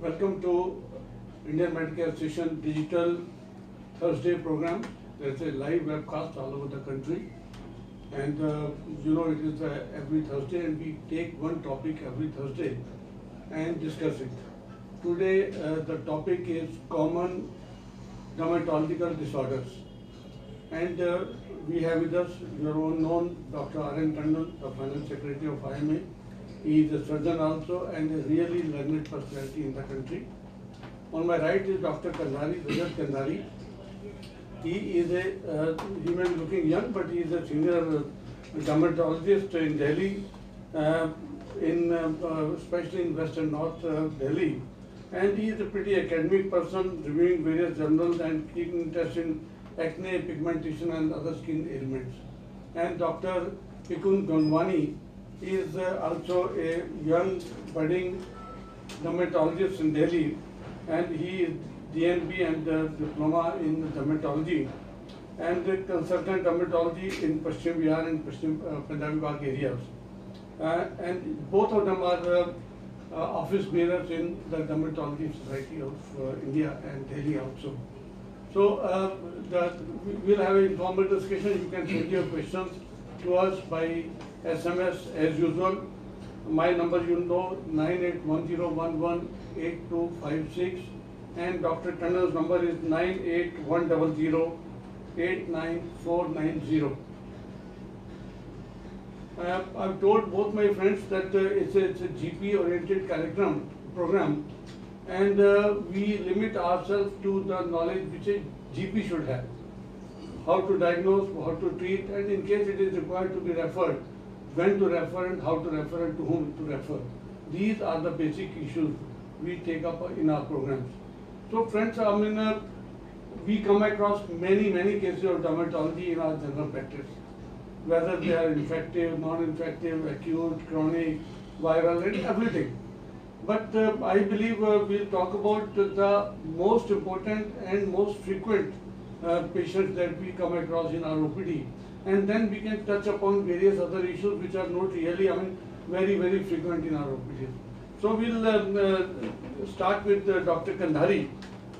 Welcome to Indian Medical Association Digital Thursday program. There's a live webcast all over the country, and it is every Thursday, and we take one topic every Thursday and discuss it. Today the topic is common dermatological disorders, and we have with us your own known Dr. R.N. Tandon, the Finance Secretary of IMA. He is a surgeon also and a really learned personality in the country. On my right is Dr. Kandhari, Rajat Kandhari. He is he may be looking young, but he is a senior dermatologist in Delhi, especially in Western North Delhi. And he is a pretty academic person, reviewing various journals and keeping interest in acne, pigmentation and other skin ailments. And Dr. Ikun Gonwani is also a young budding dermatologist in Delhi, and he is DNB and diploma in dermatology and consultant dermatology in Paschim Bihar and Punjabi Bagh areas. And both of them are office bearers in the Dermatology Society of India and Delhi also. So we'll have an informal discussion. You can send your questions to us by SMS as usual. My number 9810118256, and Dr. Tannan's number is 98100899490. I've told both my friends that it's a GP oriented program, and we limit ourselves to the knowledge which a GP should have. How to diagnose, how to treat, and in case it is required to be referred, when to refer and how to refer and to whom to refer. These are the basic issues we take up in our programs. So friends, we come across many cases of dermatology in our general practice, whether they are infective, non-infective, acute, chronic, viral, and everything. But I believe we'll talk about the most important and most frequent patients that we come across in our OPD, and then we can touch upon various other issues which are not really, very frequent in our OPD. So we'll start with Dr. Kandhari,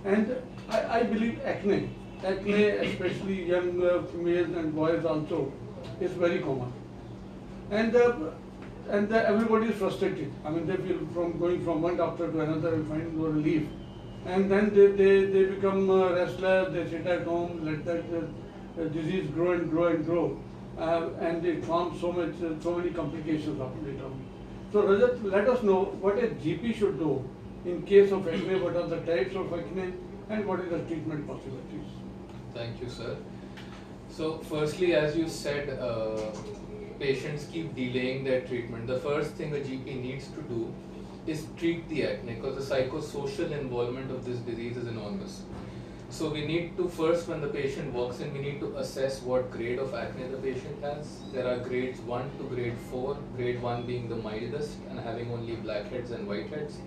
and I believe acne, especially young females and boys also, is very common, and everybody is frustrated. They feel from going from one doctor to another and finding no relief. And then they become restless, they sit at home, let that disease grow and grow, and it forms so many complications later on. So Rajat, let us know what a GP should do in case of acne, what are the types of acne, and what is the treatment possibilities. Thank you, sir. So firstly, as you said, patients keep delaying their treatment. The first thing a GP needs to do is treat the acne, because the psychosocial involvement of this disease is enormous. So we need to first, when the patient walks in, we need to assess what grade of acne the patient has. There are grades 1 to grade 4, grade 1 being the mildest and having only blackheads and whiteheads,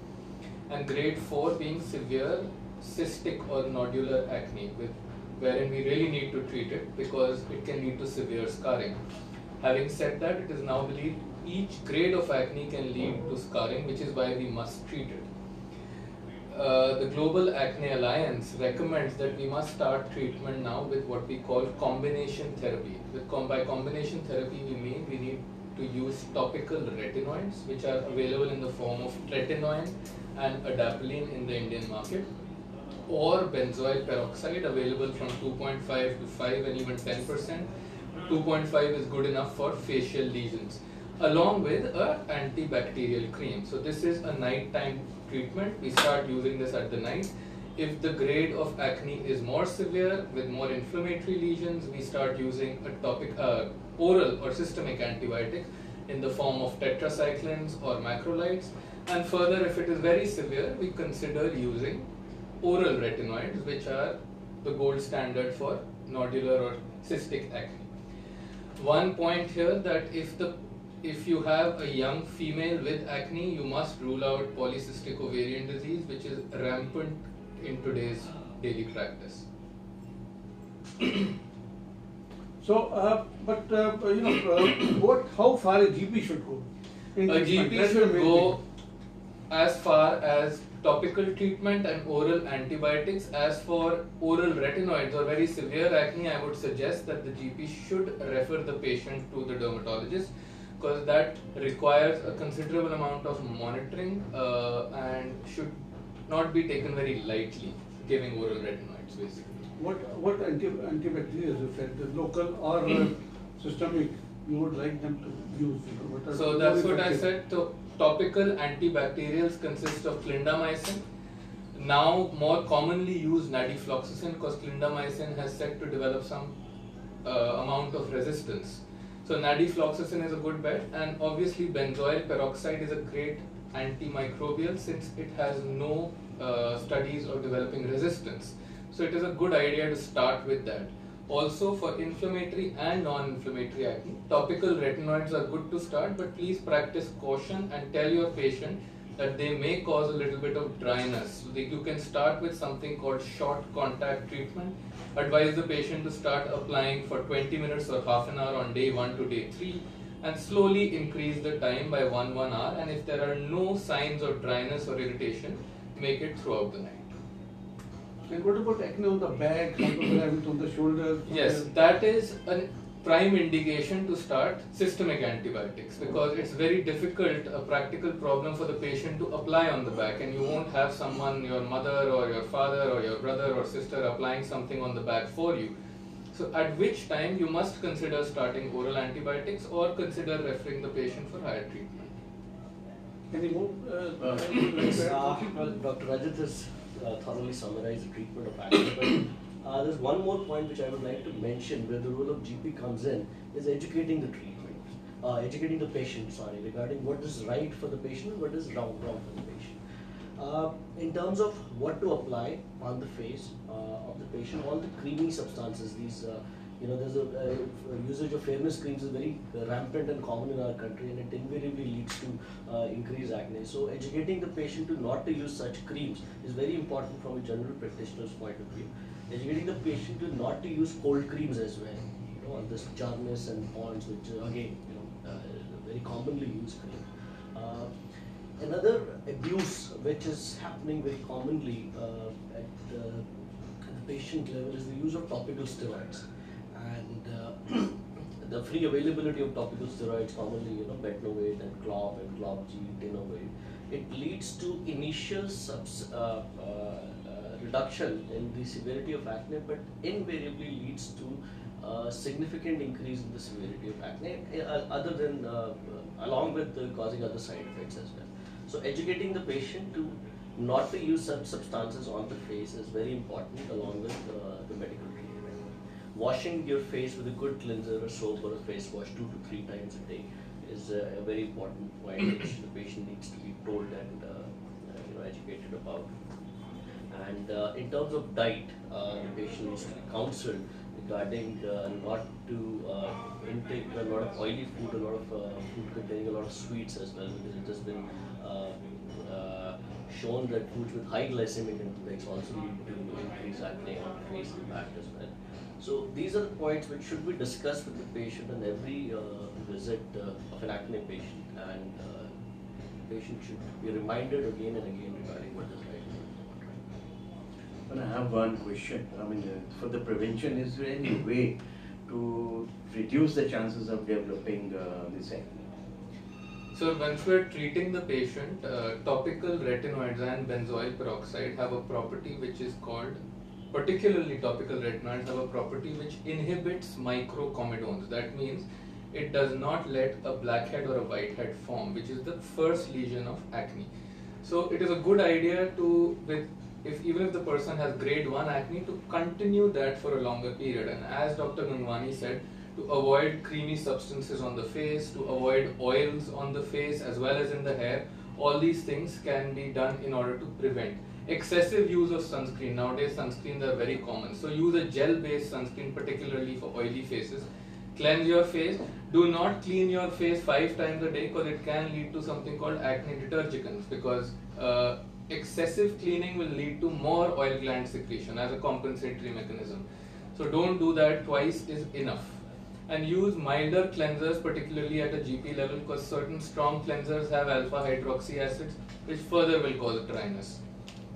and grade 4 being severe cystic or nodular acne, wherein we really need to treat it because it can lead to severe scarring. Having said that, it is now believed each grade of acne can lead to scarring, which is why we must treat it. The Global Acne Alliance recommends that we must start treatment now with what we call combination therapy. By combination therapy, we mean we need to use topical retinoids, which are available in the form of tretinoin and adapalene in the Indian market, or benzoyl peroxide available from 2.5 to 5 and even 10%. 2.5 is good enough for facial lesions, along with an antibacterial cream. So this is a nighttime treatment. We start using this at the night. If the grade of acne is more severe with more inflammatory lesions, we start using a oral or systemic antibiotic in the form of tetracyclines or macrolides. And further, if it is very severe, we consider using oral retinoids, which are the gold standard for nodular or cystic acne. One point here, that if you have a young female with acne, you must rule out polycystic ovarian disease, which is rampant in today's daily practice. So, how far a GP should go? A GP should go as far as topical treatment and oral antibiotics. As for oral retinoids or very severe acne, I would suggest that the GP should refer the patient to the dermatologist, because that requires a considerable amount of monitoring and should not be taken very lightly, giving oral retinoids basically. What antibacterials you said, the local or systemic, you would like them to use? What are So that's more what I effective? said. So topical antibacterials consist of clindamycin. Now more commonly used nadifloxacin, because clindamycin has said to develop some amount of resistance. So nadifloxacin is a good bet, and obviously benzoyl peroxide is a great antimicrobial since it has no studies of developing resistance. So it is a good idea to start with that. Also for inflammatory and non-inflammatory acne, topical retinoids are good to start, but please practice caution and tell your patient that they may cause a little bit of dryness. So you can start with something called short contact treatment. Advise the patient to start applying for 20 minutes or half an hour on day 1 to day 3 and slowly increase the time by 1 hour, and if there are no signs of dryness or irritation, make it throughout the night. And what about acne on the back? Some people have it on the shoulders. Yes, that is a prime indication to start systemic antibiotics, because it's very difficult, a practical problem for the patient to apply on the back, and you won't have someone, your mother or your father or your brother or sister, applying something on the back for you. So at which time you must consider starting oral antibiotics or consider referring the patient for higher treatment. Any more? Well, Dr. Rajat has thoroughly summarized the treatment of acne, but there's one more point which I would like to mention where the role of GP comes in, is educating the educating the patient, regarding what is right for the patient and what is wrong for the patient. In terms of what to apply on the face of the patient, all the creamy substances, these there's a usage of fairness creams is very rampant and common in our country, and it invariably leads to increased acne. So educating the patient to not to use such creams is very important from a general practitioner's point of view. Educating the patient to not to use cold creams as well, on this jarness and ponds, which again, very commonly used cream. Another abuse which is happening very commonly at the patient level is the use of topical steroids. And the free availability of topical steroids, commonly betnovate and clop and clop-G, tenofovir, it leads to initial reduction in the severity of acne, but invariably leads to significant increase in the severity of acne, other than along with causing other side effects as well. So educating the patient to not to use such substances on the face is very important, along with the medical treatment. Washing your face with a good cleanser or soap or a face wash 2 to 3 times a day is a very important point which the patient needs to be told and educated about. And in terms of diet, the patient needs to be counseled regarding not to intake a lot of oily food, a lot of food containing a lot of sweets as well, because it has been shown that foods with high glycemic index also lead to increased acne on the face and back as well. So these are the points which should be discussed with the patient on every visit of an acne patient, and the patient should be reminded again and again regarding what is right and not right. But I have one question. I mean, for the prevention, is there any way to reduce the chances of developing this acne? So once we're treating the patient, topical retinoids and benzoyl peroxide have a property which is called, particularly topical retinoids have a property which inhibits microcomedones. That means it does not let a blackhead or a whitehead form, which is the first lesion of acne. So it is a good idea to, even if the person has grade 1 acne, to continue that for a longer period. And as Dr. Unwanted said, to avoid creamy substances on the face, to avoid oils on the face as well as in the hair. All these things can be done in order to prevent excessive use of sunscreen. Nowadays sunscreens are very common, so use a gel based sunscreen, particularly for oily faces. Cleanse your face. Do not clean your face 5 times a day, because it can lead to something called acne detergence, because excessive cleaning will lead to more oil gland secretion as a compensatory mechanism. So don't do that, twice is enough. And use milder cleansers, particularly at a GP level, because certain strong cleansers have alpha hydroxy acids, which further will cause dryness.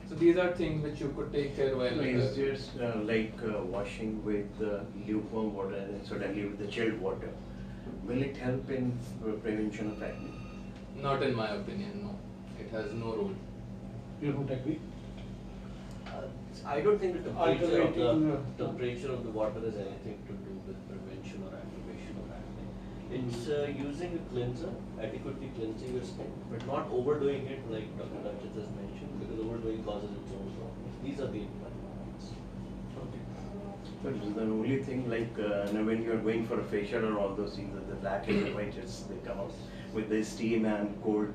So these are things which you could take care while. Is just like washing with lukewarm water and then suddenly with the chilled water. Will it help in prevention of acne? Not in my opinion, no. It has no role. You don't agree? I don't think the Alternating, temperature of the water has anything to do with prevention or aggravation of acne. It's using a cleanser, adequately cleansing your skin, but not overdoing it like Dr. Rajat has mentioned, because overdoing causes its own problems. These are the points. But the only thing like when you are going for a facial or all those things, the black and the white just they come out with the steam and cold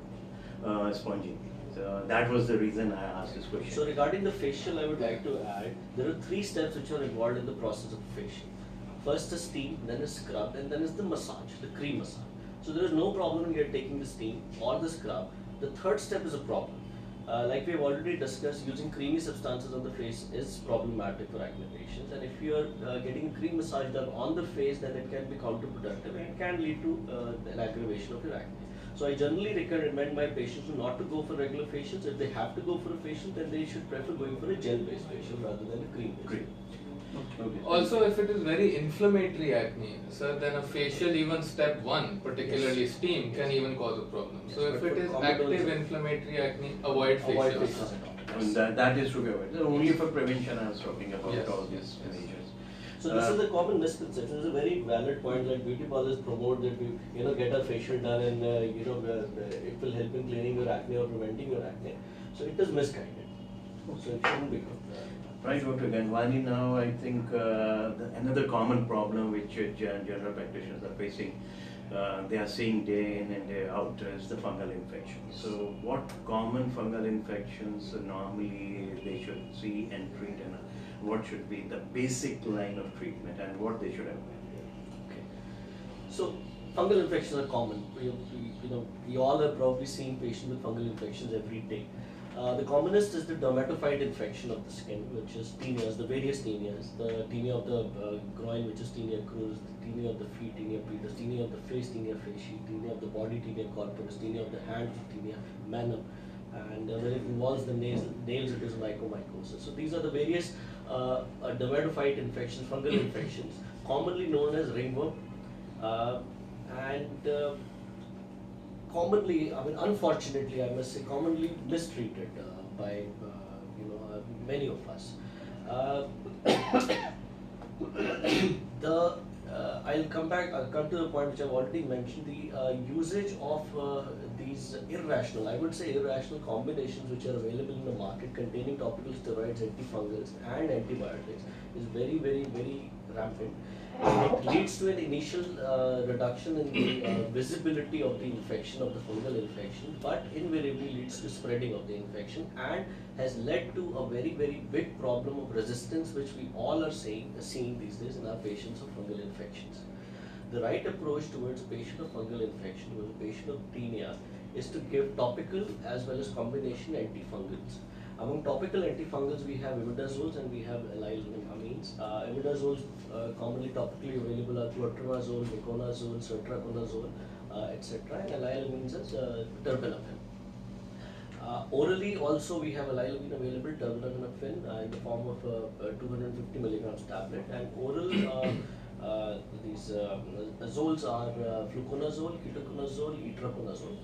sponging. So that was the reason I asked this question. So regarding the facial, I would like to add, there are 3 steps which are involved in the process of facial. First is steam, then is scrub, and then is the massage, the cream massage. So there is no problem in taking the steam or the scrub. The 3rd step is a problem. Like we have already discussed, using creamy substances on the face is problematic for acne patients, and if you are getting a cream massage done on the face, then it can be counterproductive and it can lead to an aggravation of your acne. So I generally recommend my patients not to go for regular facials. If they have to go for a facial, then they should prefer going for a gel-based facial rather than a cream-based. Okay. Also, if it is very inflammatory acne, sir, then a facial, even step 1, particularly steam, can even cause a problem. Yes, So if but it for is common active doses- inflammatory acne, avoid Avoid facials. facials at all. And that is to be avoided. Only for prevention I was talking about Yes, all yes, these yes. measures. So this is a common misconception. It's a very valid point that beauty parlors promote that we get a facial done and it will help in cleaning your acne or preventing your acne. So it is misguided. So it shouldn't be done. Right, Dr. Ganwani, now I think another common problem which general practitioners are facing, they are seeing day in and day out is the fungal infections. So what common fungal infections normally they should see and treat, and what should be the basic line of treatment and what they should avoid? Okay. So fungal infections are common. We all have probably seen patients with fungal infections every day. The commonest is the dermatophyte infection of the skin, which is tenias, the various tenias. The tinea of the groin, which is tinea crus, the tinea of the feet, tinea pedis, tinea of the face, tinea facie, tinea of the body, tinea corporis, tinea of the hands, tinea manum. And when it involves the nails, it is mycomycosis. So these are the various dermatophyte infections, fungal infections, commonly known as ringworm, and commonly, unfortunately, I must say, commonly mistreated by many of us. I'll come to the point which I've already mentioned, the usage of these I would say irrational combinations which are available in the market containing topical steroids, antifungals and antibiotics is very, very, very rampant. It leads to an initial reduction in the visibility of the infection, of the fungal infection, but invariably leads to spreading of the infection and has led to a very, very big problem of resistance which we all are seeing these days in our patients of fungal infections. The right approach towards a patient of fungal infection, with a patient of tinea, is to give topical as well as combination antifungals. Among topical antifungals, we have imidazoles and we have allylamines. Imidazoles commonly topically available are clotrimazole, miconazole, ceftriaconazole, etc. And allylamines is terbinafine. Orally also we have allylamine available, terbinafine in the form of 250 milligrams tablet, and oral these azoles are fluconazole, ketoconazole, itraconazole.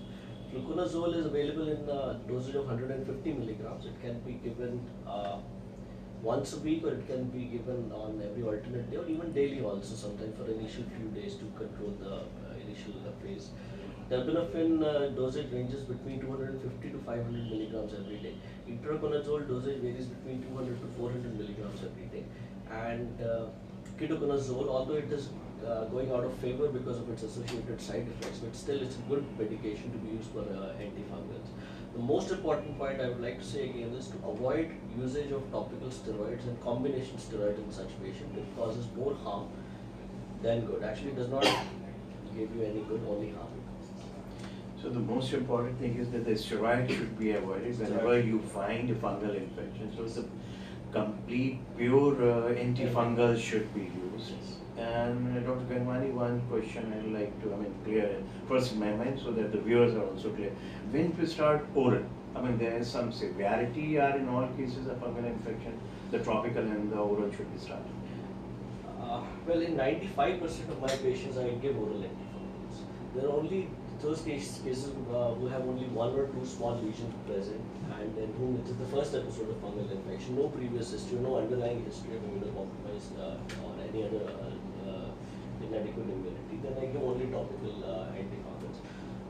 Fluconazole is available in a dosage of 150 milligrams. It can be given once a week, or it can be given on every alternate day, or even daily also sometimes for initial few days to control the initial phase. Terbinafine dosage ranges between 250 to 500 milligrams every day. Itraconazole dosage varies between 200 to 400 milligrams every day. And ketoconazole, although it is going out of favor because of its associated side effects, but still it's a good medication to be used for antifungals. The most important point I would like to say again is to avoid usage of topical steroids and combination steroids in such patients. It causes more harm than good. Actually, it does not give you any good, only harm. So the most important thing is that the steroid should be avoided whenever you find a fungal infection. So the complete pure antifungal should be used. And Dr. Ganwani, one question I'd like to clear first in my mind so that the viewers are also clear. When we start oral, I mean, there is some severity or in all cases of fungal infection, the tropical and the oral should be started. Well, in 95% of my patients, I give oral antifungals. There are only those cases who have only one or two small lesions present, and in whom it is the first episode of fungal infection, no previous history, no underlying history of immunocompromise or any other inadequate immunity. Then I give only topical antifungals.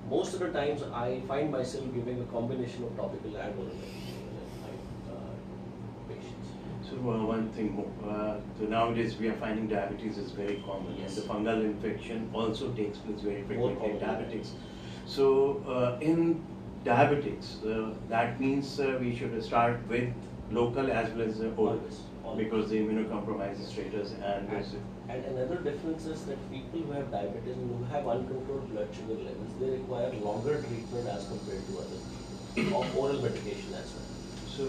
Most of the times, I find myself giving a combination of topical and oral antifungal in my patients. So one thing more, so nowadays we are finding diabetes is very common, Yes. and the fungal infection also takes place very More frequently in common. diabetics. So in diabetics, that means we should start with local as well as oral, Always. because the immunocompromised status and And another difference is that people who have diabetes and who have uncontrolled blood sugar levels, they require longer treatment as compared to other people, of oral medication as well. So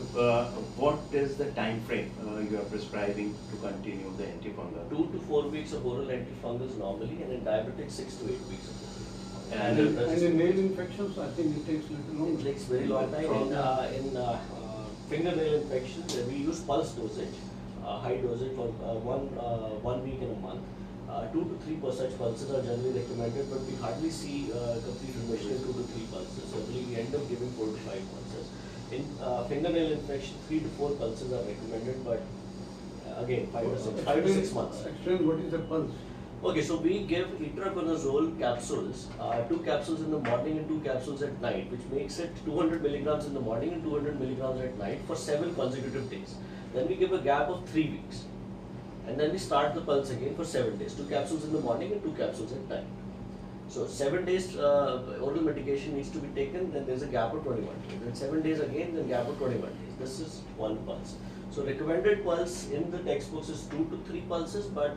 what is the time frame you are prescribing to continue the antifungal? 2 to 4 weeks of oral antifungals normally, and in diabetics 6 to 8 weeks of oral. And And in nail infections, I think it takes a little It longer. takes very long time. In fingernail infections, we use pulse dosage, high dosage for 1 week in a month. 2 to 3 such pulses are generally recommended, but we hardly see complete remission in 2 to 3 pulses. So we end up giving 4 to 5 pulses. In fingernail infection, 3 to 4 pulses are recommended, but again, 5 to 6 months. Explain what is a pulse. Okay, so we give itraconazole capsules, 2 capsules in the morning and 2 capsules at night, which makes it 200 milligrams in the morning and 200 milligrams at night for 7 consecutive days. Then we give a gap of 3 weeks. And then we start the pulse again for 7 days, 2 capsules in the morning and 2 capsules at night. So 7 days oral medication needs to be taken, then there's a gap of 21 days. Then 7 days again, then gap of 21 days. This is 1 pulse. So recommended pulse in the textbooks is 2 to 3 pulses, but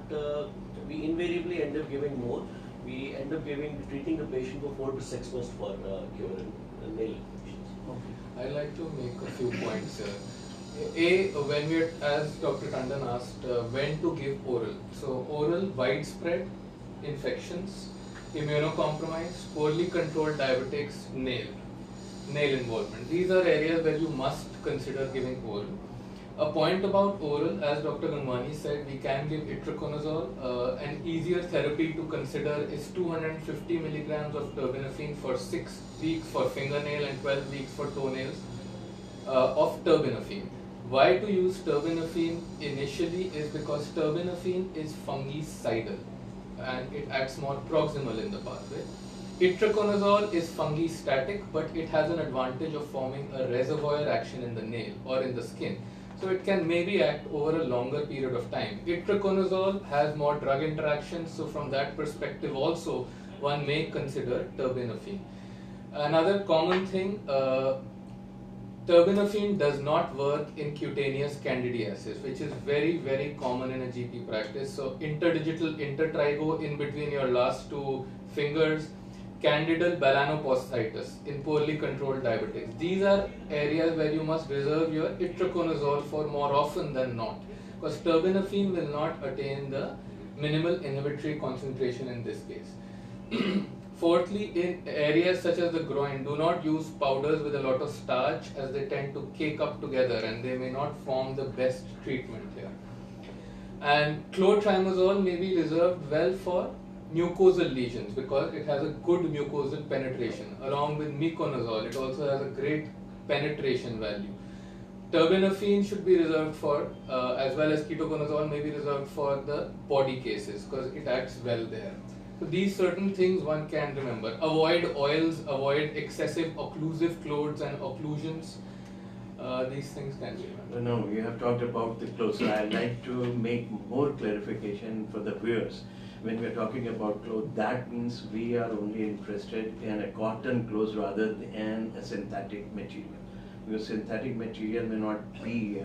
we invariably end up giving more. We end up treating the patient for 4 to 6 months for cure in nail infections. I'd like to make a few points here. When we're, as Dr. Tandon asked, when to give oral. So oral, widespread infections, immunocompromised, poorly controlled diabetics, nail involvement. These are areas where you must consider giving oral. A point about oral, as Dr. Unwanted said, we can give itraconazole. An easier therapy to consider is 250 milligrams of terbinafine for 6 weeks for fingernail and 12 weeks for toenails of terbinafine. Why to use terbinafine initially is because terbinafine is fungicidal and it acts more proximal in the pathway. Itraconazole is fungistatic, but it has an advantage of forming a reservoir action in the nail or in the skin. So it can maybe act over a longer period of time. Itraconazole has more drug interactions, so from that perspective also one may consider terbinafine. Another common thing, terbinafine does not work in cutaneous candidiasis, which is very, very common in a GP practice. So interdigital intertrigo in between your last 2 fingers, candidal balanoposthitis in poorly controlled diabetics. These are areas where you must reserve your itraconazole for more often than not, because terbinafine will not attain the minimal inhibitory concentration in this case. Fourthly, in areas such as the groin, do not use powders with a lot of starch, as they tend to cake up together and they may not form the best treatment here. And clotrimazole may be reserved well for mucosal lesions because it has a good mucosal penetration. Along with miconazole, it also has a great penetration value. Terbinafine should be reserved for, as well as ketoconazole may be reserved for the body cases because it acts well there. So these certain things one can remember. Avoid oils, avoid excessive occlusive clothes and occlusions. These things can be remembered. No, you have talked about the clothes. So I'd like to make more clarification for the viewers. When we are talking about clothes, that means we are only interested in a cotton clothes rather than a synthetic material. Because synthetic material may not be,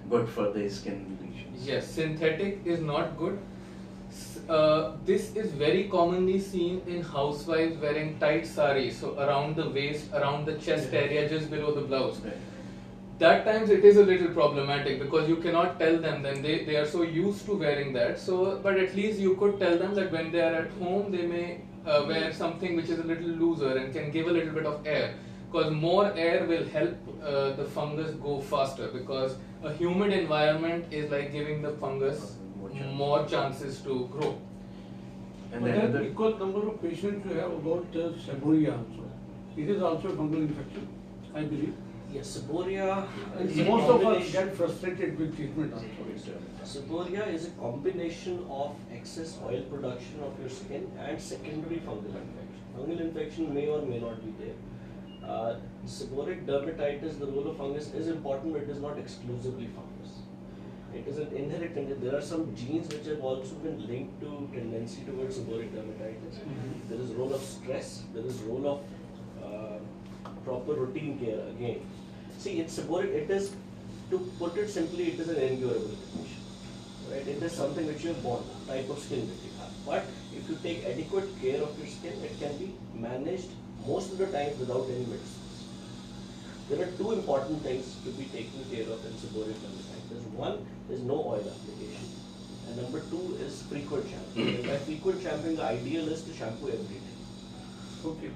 good for the skin lesions. Yes, synthetic is not good. This is very commonly seen in housewives wearing tight saris, so around the waist, around the chest area, just below the blouse. Right. That times it is a little problematic because you cannot tell them, then they are so used to wearing that. So, but at least you could tell them that when they are at home, they may wear something which is a little looser and can give a little bit of air. because more air will help the fungus go faster, because a humid environment is like giving the fungus more chances to grow. And but then then another, equal number of patients you have about Seborrheic also. It is also a fungal infection, I believe. Yes, Seborrheic And is a most of us combination. get frustrated with treatment also. Seborrheic is a combination of excess oil production of your skin and secondary fungal infection. Fungal infection may or may not be there. Seborrheic dermatitis, the role of fungus is important, but it is not exclusively fungus. It is an inherent. There are some genes which have also been linked to tendency towards seborrheic dermatitis. There is role of stress. There is role of proper routine care again. See, it's seborrheic. It is, to put it simply, it is an incurable condition. Right? It is something which you are born, type of skin that you have. But if you take adequate care of your skin, it can be managed most of the time without any medicines. There are two important things to be taken care of in seborrheic dermatitis. One is no oil application, and number two is frequent shampoo. By frequent shampooing, the ideal is to shampoo every day. Okay.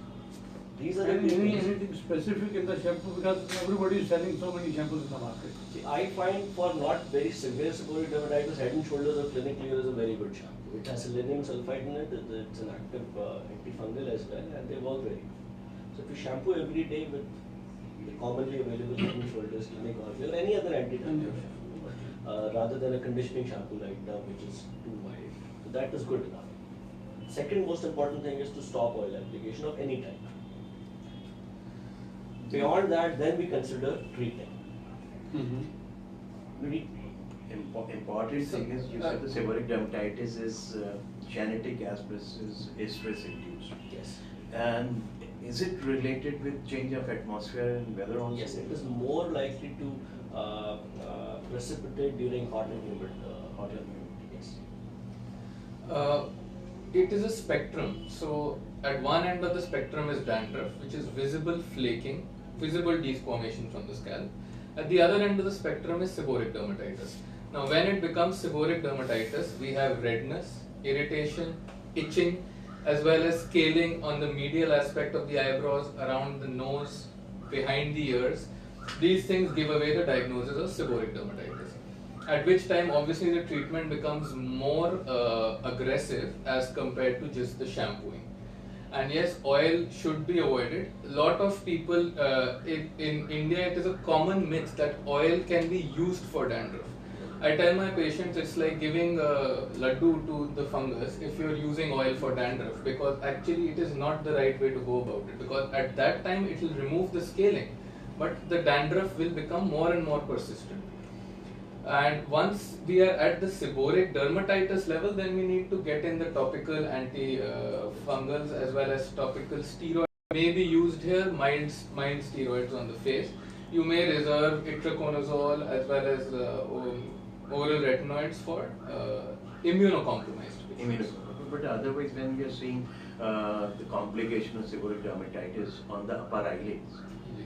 These are the And two things. anything specific in the shampoo, because everybody is selling so many shampoos in the market. See, I find for not very severe seborrheic dermatitis, Head and Shoulders or Clinic Clear is a very good shampoo. It has selenium sulfide in it, it's an active antifungal as well, and they work very well. So if you shampoo every day with the commonly available Head and Shoulders, Clinic or any other anti-dandruff shampoo, rather than a conditioning shampoo like Dove, which is too wide, so that is good enough. Second most important thing is to stop oil application of any type. Beyond that, then we consider treating. important thing is you said the seborrheic dermatitis is genetic as well as stress induced. Yes. And is it related with change of atmosphere and weather also? Yes, it is more likely to precipitate during hot and humid. Yes. It is a spectrum. So at one end of the spectrum is dandruff, which is visible flaking, visible desquamation from the scalp. At the other end of the spectrum is seborrheic dermatitis. Now when it becomes seborrheic dermatitis, we have redness, irritation, itching, as well as scaling on the medial aspect of the eyebrows, around the nose, behind the ears. These things give away the diagnosis of seborrheic dermatitis. At which time obviously the treatment becomes more aggressive as compared to just the shampooing. And yes, oil should be avoided. A lot of people in India, it is a common myth that oil can be used for dandruff. I tell my patients it's like giving laddu to the fungus if you're using oil for dandruff, because actually it is not the right way to go about it, because at that time it will remove the scaling, but the dandruff will become more and more persistent. And once we are at the seborrheic dermatitis level, then we need to get in the topical anti-fungals as well as topical steroids. May be used here, mild steroids on the face. You may reserve itraconazole as well as oral retinoids for immunocompromised patients. But otherwise, when we are seeing the complication of seborrheic dermatitis on the upper eyelids,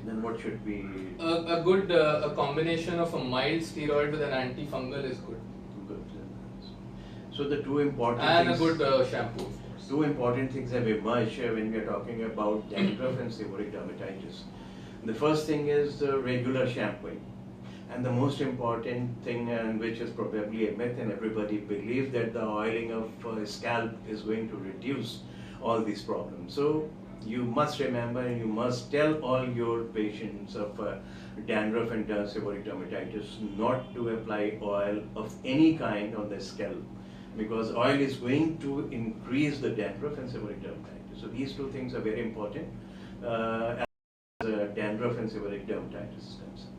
then what should be? A good combination of a mild steroid with an antifungal is good. Good. So the two important and things, a good shampoo. two important things have emerged when we are talking about dandruff and seborrheic dermatitis. The first thing is the regular shampooing. And the most important thing, and which is probably a myth, and everybody believes that the oiling of scalp is going to reduce all these problems. So you must remember and you must tell all your patients of dandruff and seborrheic dermatitis not to apply oil of any kind on the scalp, because oil is going to increase the dandruff and seborrheic dermatitis. So these two things are very important as dandruff and seborrheic dermatitis is concerned.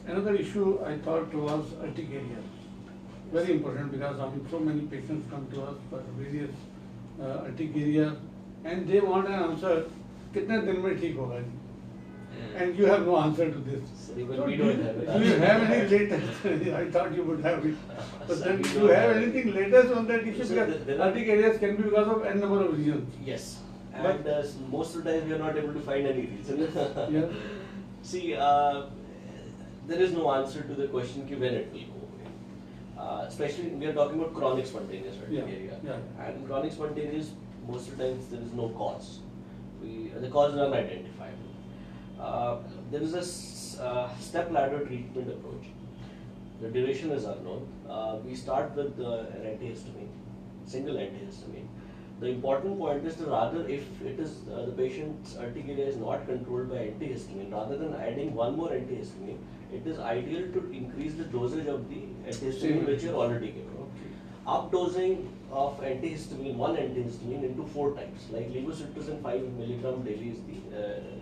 Another issue I thought was urticaria. Very important, because so many patients come to us for various urticaria and they want an answer, kitne din mein theek hoga ji? And you have no answer to this. So even we don't have it. Do you have any latest? I thought you would have it. But then do you have anything latest on that issue? So Because urticarias can be because of n number of reasons. Yes. And most of the time we are not able to find any reason. Yeah. See, there is no answer to the question when it will go away. Especially we are talking about chronic spontaneous urticaria. Yeah. And chronic spontaneous, most of the times there is no cause. The cause is unidentifiable. There is a step ladder treatment approach. The duration is unknown. We start with an antihistamine, single antihistamine. The important point is that rather if it is the patient's urticaria is not controlled by antihistamine, rather than adding one more antihistamine, it is ideal to increase the dosage of the antihistamine which you're already given. Updosing of antihistamine, one antihistamine into 4 times, like levocetirizine 5 mg daily is the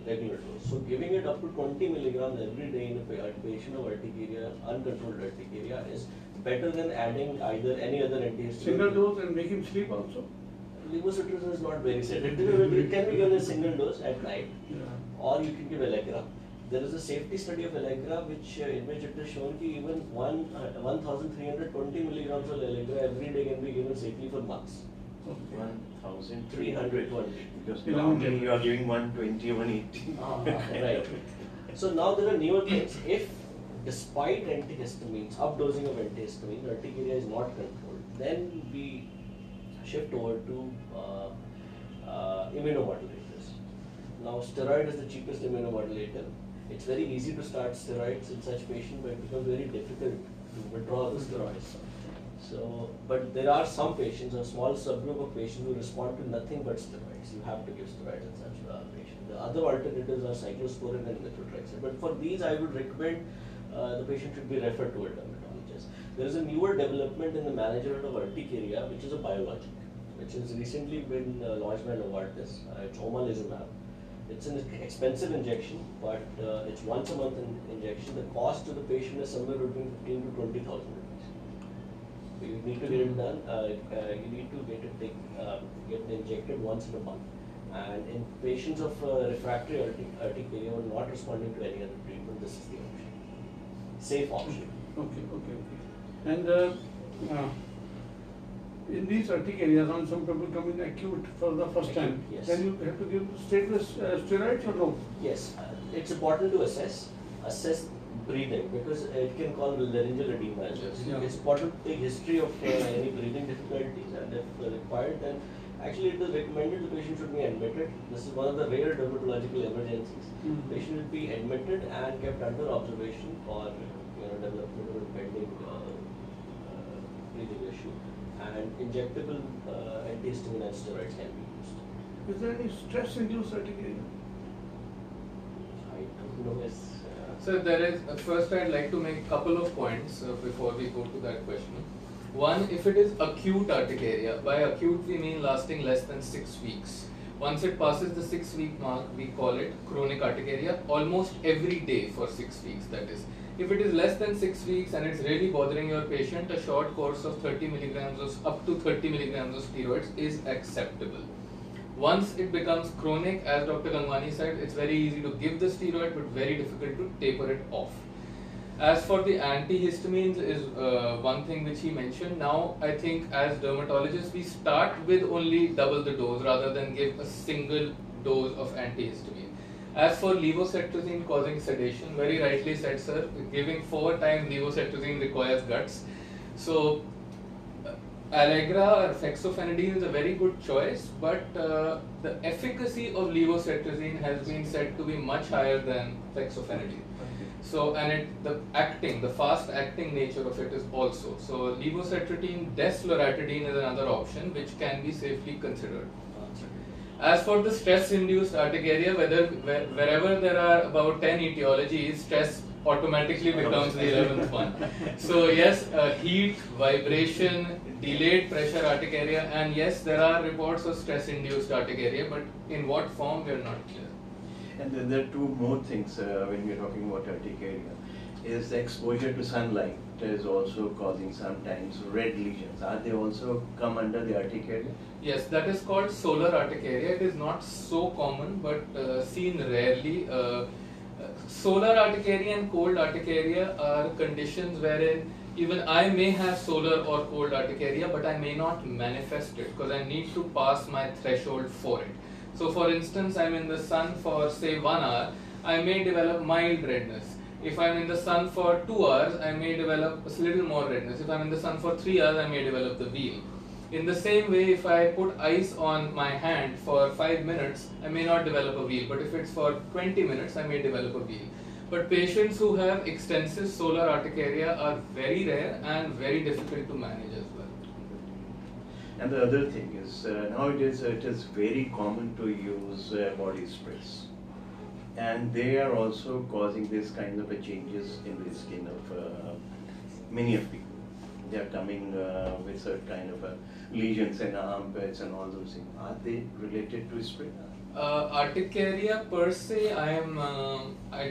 regular dose. So giving it up to 20 mg every day in a patient of urticaria, uncontrolled urticaria, is better than adding either any other antihistamine. Single dose and make him sleep also? Levocetirizine is not very sedative. It can be given a single dose at night, or you can give Allegra. There is a safety study of Allegra in which it is shown that even 1,320 milligrams of Allegra every day can be given safely for months. 1,320. Because Yeah. normally you are giving 120, 180. Right. So now there are newer things. If despite antihistamines, updosing of antihistamine, urticaria is not controlled, then we shift over to immunomodulators. Now steroid is the cheapest immunomodulator. It's very easy to start steroids in such patients, but it becomes very difficult to withdraw the steroids. So, but there are some patients, a small subgroup of patients who respond to nothing but steroids. You have to give steroids in such patients. The other alternatives are cyclosporin and methotrexate. But for these, I would recommend the patient should be referred to a dermatologist. There is a newer development in the management of urticaria, which is a biologic, which has recently been launched by Unwanted. It's omalizumab. It's an expensive injection, but it's once a month injection. The cost to the patient is somewhere between 15 to 20,000 rupees. So you need to get it done. You need to get it injected once in a month. And in patients of refractory urticaria who are not responding to any other treatment, this is the option. Safe option. Okay. And in these urticarias, when some people come in acute for the first time, Yes. then you have to give stateless steroids or no? Yes, it's important to assess breathing, because it can cause laryngeal edema as well. So Yeah. it's important to take history of any breathing difficulties, and if required, then actually it is recommended the patient should be admitted. This is one of the rare dermatological emergencies. Patient will be admitted and kept under observation for development of impending breathing issue, and injectable antihistamine and steroids can be used. Is there any stress-induced urticaria? I don't know. So there is, first I'd like to make a couple of points before we go to that question. One, if it is acute urticaria, by acute we mean lasting less than 6 weeks. Once it passes the 6-week mark, we call it chronic urticaria, almost every day for 6 weeks, that is. If it is less than 6 weeks and it's really bothering your patient, a short course of 30 milligrams of, up to 30 milligrams of steroids is acceptable. Once it becomes chronic, as Dr. Gangwani said, it's very easy to give the steroid but very difficult to taper it off. As for the antihistamines is one thing which he mentioned. Now I think as dermatologists we start with only double the dose rather than give a single dose of antihistamine. As for levocetirizine causing sedation, very rightly said sir, giving 4 times levocetirizine requires guts. So Allegra or fexofenadine is a very good choice, but the efficacy of levocetirizine has been said to be much higher than fexofenadine. So, and the fast acting nature of it is also. So, levocetirizine, desloratadine is another option which can be safely considered. As for the stress-induced urticaria, wherever there are about 10 etiologies, stress automatically becomes the 11th one. So yes, heat, vibration, delayed pressure urticaria, and yes, there are reports of stress-induced urticaria, but in what form we are not clear. And then there are 2 more things when we're talking about urticaria. Is the exposure to sunlight is also causing sometimes red lesions. Are they also come under the urticaria? Yes, that is called solar urticaria. It is not so common, but seen rarely. Solar urticaria and cold urticaria are conditions wherein even I may have solar or cold urticaria, but I may not manifest it because I need to pass my threshold for it. So for instance, I'm in the sun for say 1 hour, I may develop mild redness. If I'm in the sun for 2 hours, I may develop a little more redness. If I'm in the sun for 3 hours, I may develop the wheal. In the same way, if I put ice on my hand for 5 minutes, I may not develop a wheal, but if it's for 20 minutes, I may develop a wheal. But patients who have extensive solar urticaria are very rare and very difficult to manage as well. And the other thing is, nowadays it is very common to use body sprays. And they are also causing this kind of a changes in the skin of many of people. They are coming with certain kind of lesions in armpits and all those things. Are they related to spray? Urticaria per se, I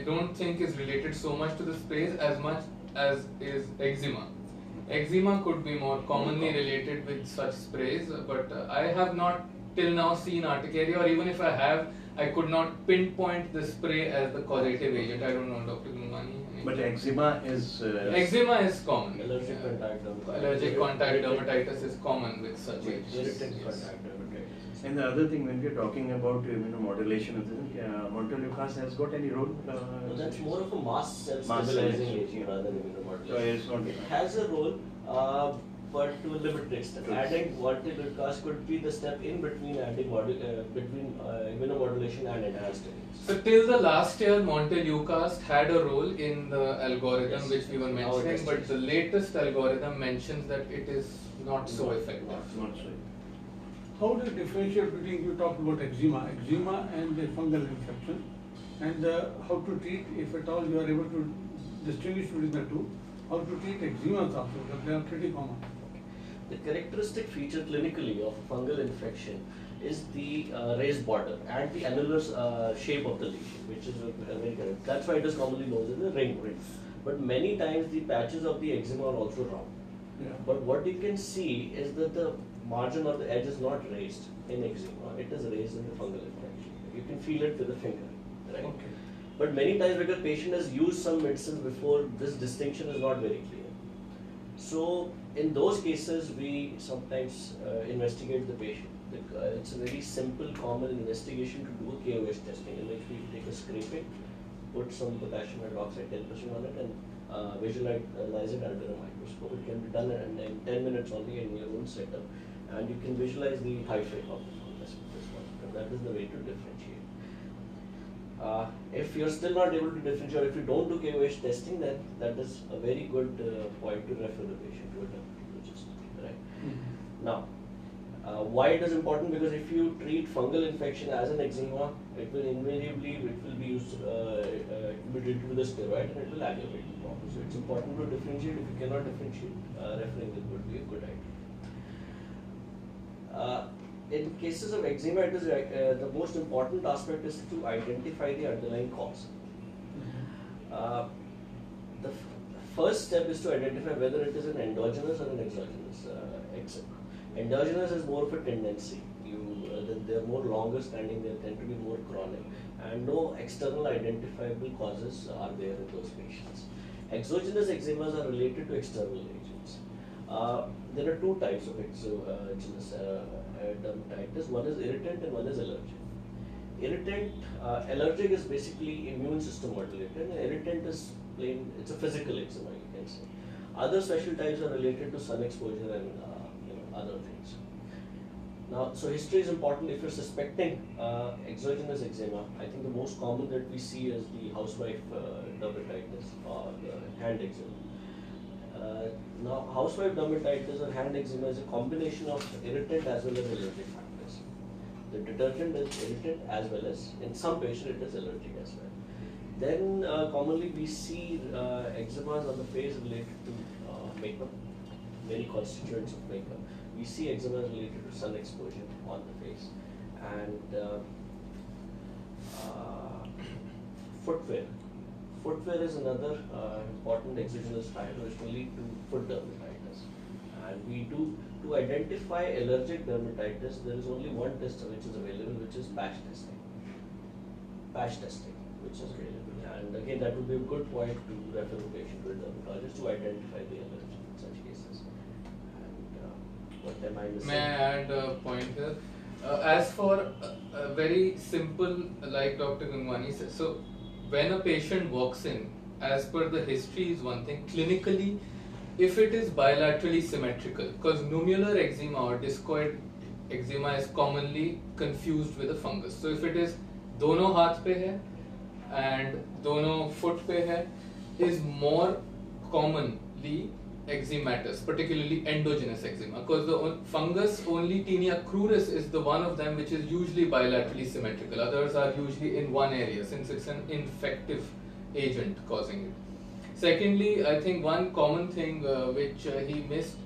don't think is related so much to the sprays as much as is eczema. Eczema could be more commonly related with such sprays, but I have not till now seen urticaria, or even if I have, I could not pinpoint the spray as the causative agent. I don't know, Dr. Gumani. But eczema is... eczema is common. Allergic contact dermatitis. Allergic contact dermatitis is common with such agents. Irritant contact dermatitis. And the other thing, when we are talking about immunomodulation, Montelukast has got any role? No, that's more of a mast cell Mast stabilizing cell. agent rather than immunomodulation. It's not. It has a role, but to a limited extent. True. Adding Montelukast could be the step in between immunomodulation and enhanced agents. So till the last year, Montelukast had a role in the algorithm Yes. which we were Now it has mentioning, but changed. the latest algorithm mentions that it is not so effective. Not so. How do you differentiate between, you talked about eczema and the fungal infection, and how to treat, if at all you are able to distinguish between the two, how to treat eczema also, because they are pretty common. The characteristic feature clinically of fungal infection is the raised border and the annular shape of the lesion, which is very correct. That's why it is commonly known as a ring. But many times the patches of the eczema are also round. Yeah. But what you can see is that the margin or the edge is not raised in eczema, it is raised in the fungal infection. You can feel it with the finger, right? Okay. But many times because the patient has used some medicines before, this distinction is not very clear. So in those cases, we sometimes investigate the patient. It's a very simple, common investigation to do a KOH testing, in which we take a scraping, put some potassium hydroxide 10% on it, and visualize it under a microscope. It can be done in 10 minutes only in your own setup, and you can visualize the hyphae of the fungus with this one, and that is the way to differentiate. If you're still not able to differentiate, if you don't do KOH testing, then that is a very good point to refer the patient to a dermatologist, right? Mm-hmm. Now, why it is important? Because if you treat fungal infection as an eczema, it will invariably be used, it will be treated with a steroid, and it will aggravate the problem. So it's important to differentiate. If you cannot differentiate, referring it would be a good idea. In cases of eczema, it is the most important aspect is to identify the underlying cause. The first step is to identify whether it is an endogenous or an exogenous eczema. Endogenous is more of a tendency. They are more longer standing, they tend to be more chronic, and no external identifiable causes are there in those patients. Exogenous eczemas are related to external agents. There are two types of exogenous dermatitis. One is irritant and one is allergic. Irritant, allergic is basically immune system modulated, and irritant is plain, it's a physical eczema, you can say. Other special types are related to sun exposure and other things. Now, so history is important. If you're suspecting exogenous eczema, I think the most common that we see is the housewife dermatitis or hand eczema. Now, housewife dermatitis or hand eczema is a combination of irritant as well as allergic factors. The detergent is irritant as well as, in some patients, it is allergic as well. Then, commonly we see eczemas on the face related to makeup, many constituents of makeup. We see eczema related to sun exposure on the face, and footwear. Footwear is another important exogenous factor which will lead to foot dermatitis. And we do, to identify allergic dermatitis, there is only one test which is available, which is patch testing. Patch testing, which is available. And again, that would be a good point to refer the patient to a dermatologist to identify the allergy in such cases. What am I missing? May I add a point here? As for very simple, like Dr. Gangwani said, so when a patient walks in, as per the history is one thing, clinically, if it is bilaterally symmetrical, because nummular eczema or discoid eczema is commonly confused with a fungus. So if it is dono haath pe hai and dono foot pe hai, is more commonly eczematous, particularly endogenous eczema, because the fungus only Tinea cruris is the one of them which is usually bilaterally symmetrical. Others are usually in one area since it's an infective agent causing it. Secondly, I think one common thing which he missed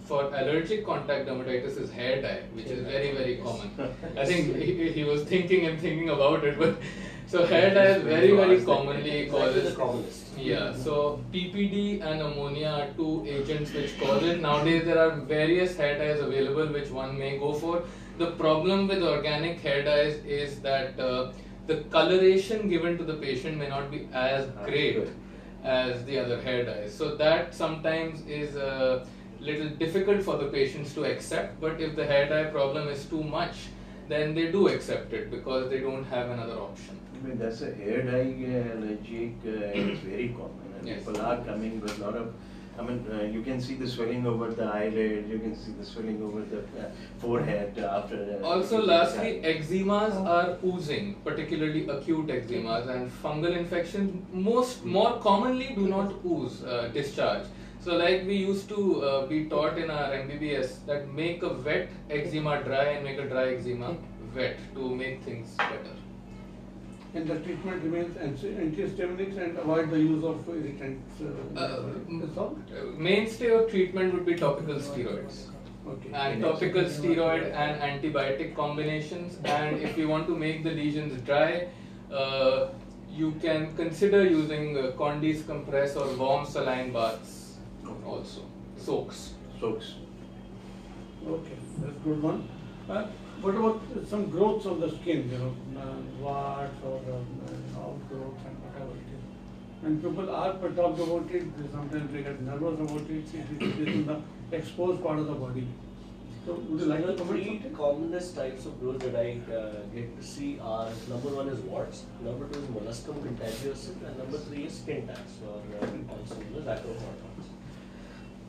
for allergic contact dermatitis is hair dye, which is very common. I think he was thinking about it, but so hair dye is very commonly causes. Yeah, so PPD and ammonia are two agents which cause it. Nowadays there are various hair dyes available which one may go for. The problem with organic hair dyes is that the coloration given to the patient may not be as great as the other hair dyes. So that sometimes is a little difficult for the patients to accept, but if the hair dye problem is too much, then they do accept it because they don't have another option. I mean, that's a hair dye allergic, it's very common. And Yes. people are coming with a lot of, I mean, you can see the swelling over the eyelid, you can see the swelling over the forehead after. Also, lastly, eczemas are oozing, particularly acute eczemas, and fungal infections more commonly do not ooze discharge. So, like we used to be taught in our MBBS that make a wet eczema dry and make a dry eczema wet to make things better. And the treatment remains antihistaminics and avoid the use of irritants. That's all? Mainstay of treatment would be topical steroids. Okay. And topical steroid and antibiotic combinations, and if you want to make the lesions dry, you can consider using Condy's compress or warm saline baths also. Soaks. Soaks. Okay, that's a good one. What about some growths of the skin, warts or outgrowth and whatever it is? When people are perturbed about it, sometimes they get nervous about it, it is in the exposed part of the body. So would you like to The comment three something? commonest types of growth that I get to see are, number one is warts, number two is molluscum contagiosum, and number three is skin tags, or also known as acrocortons.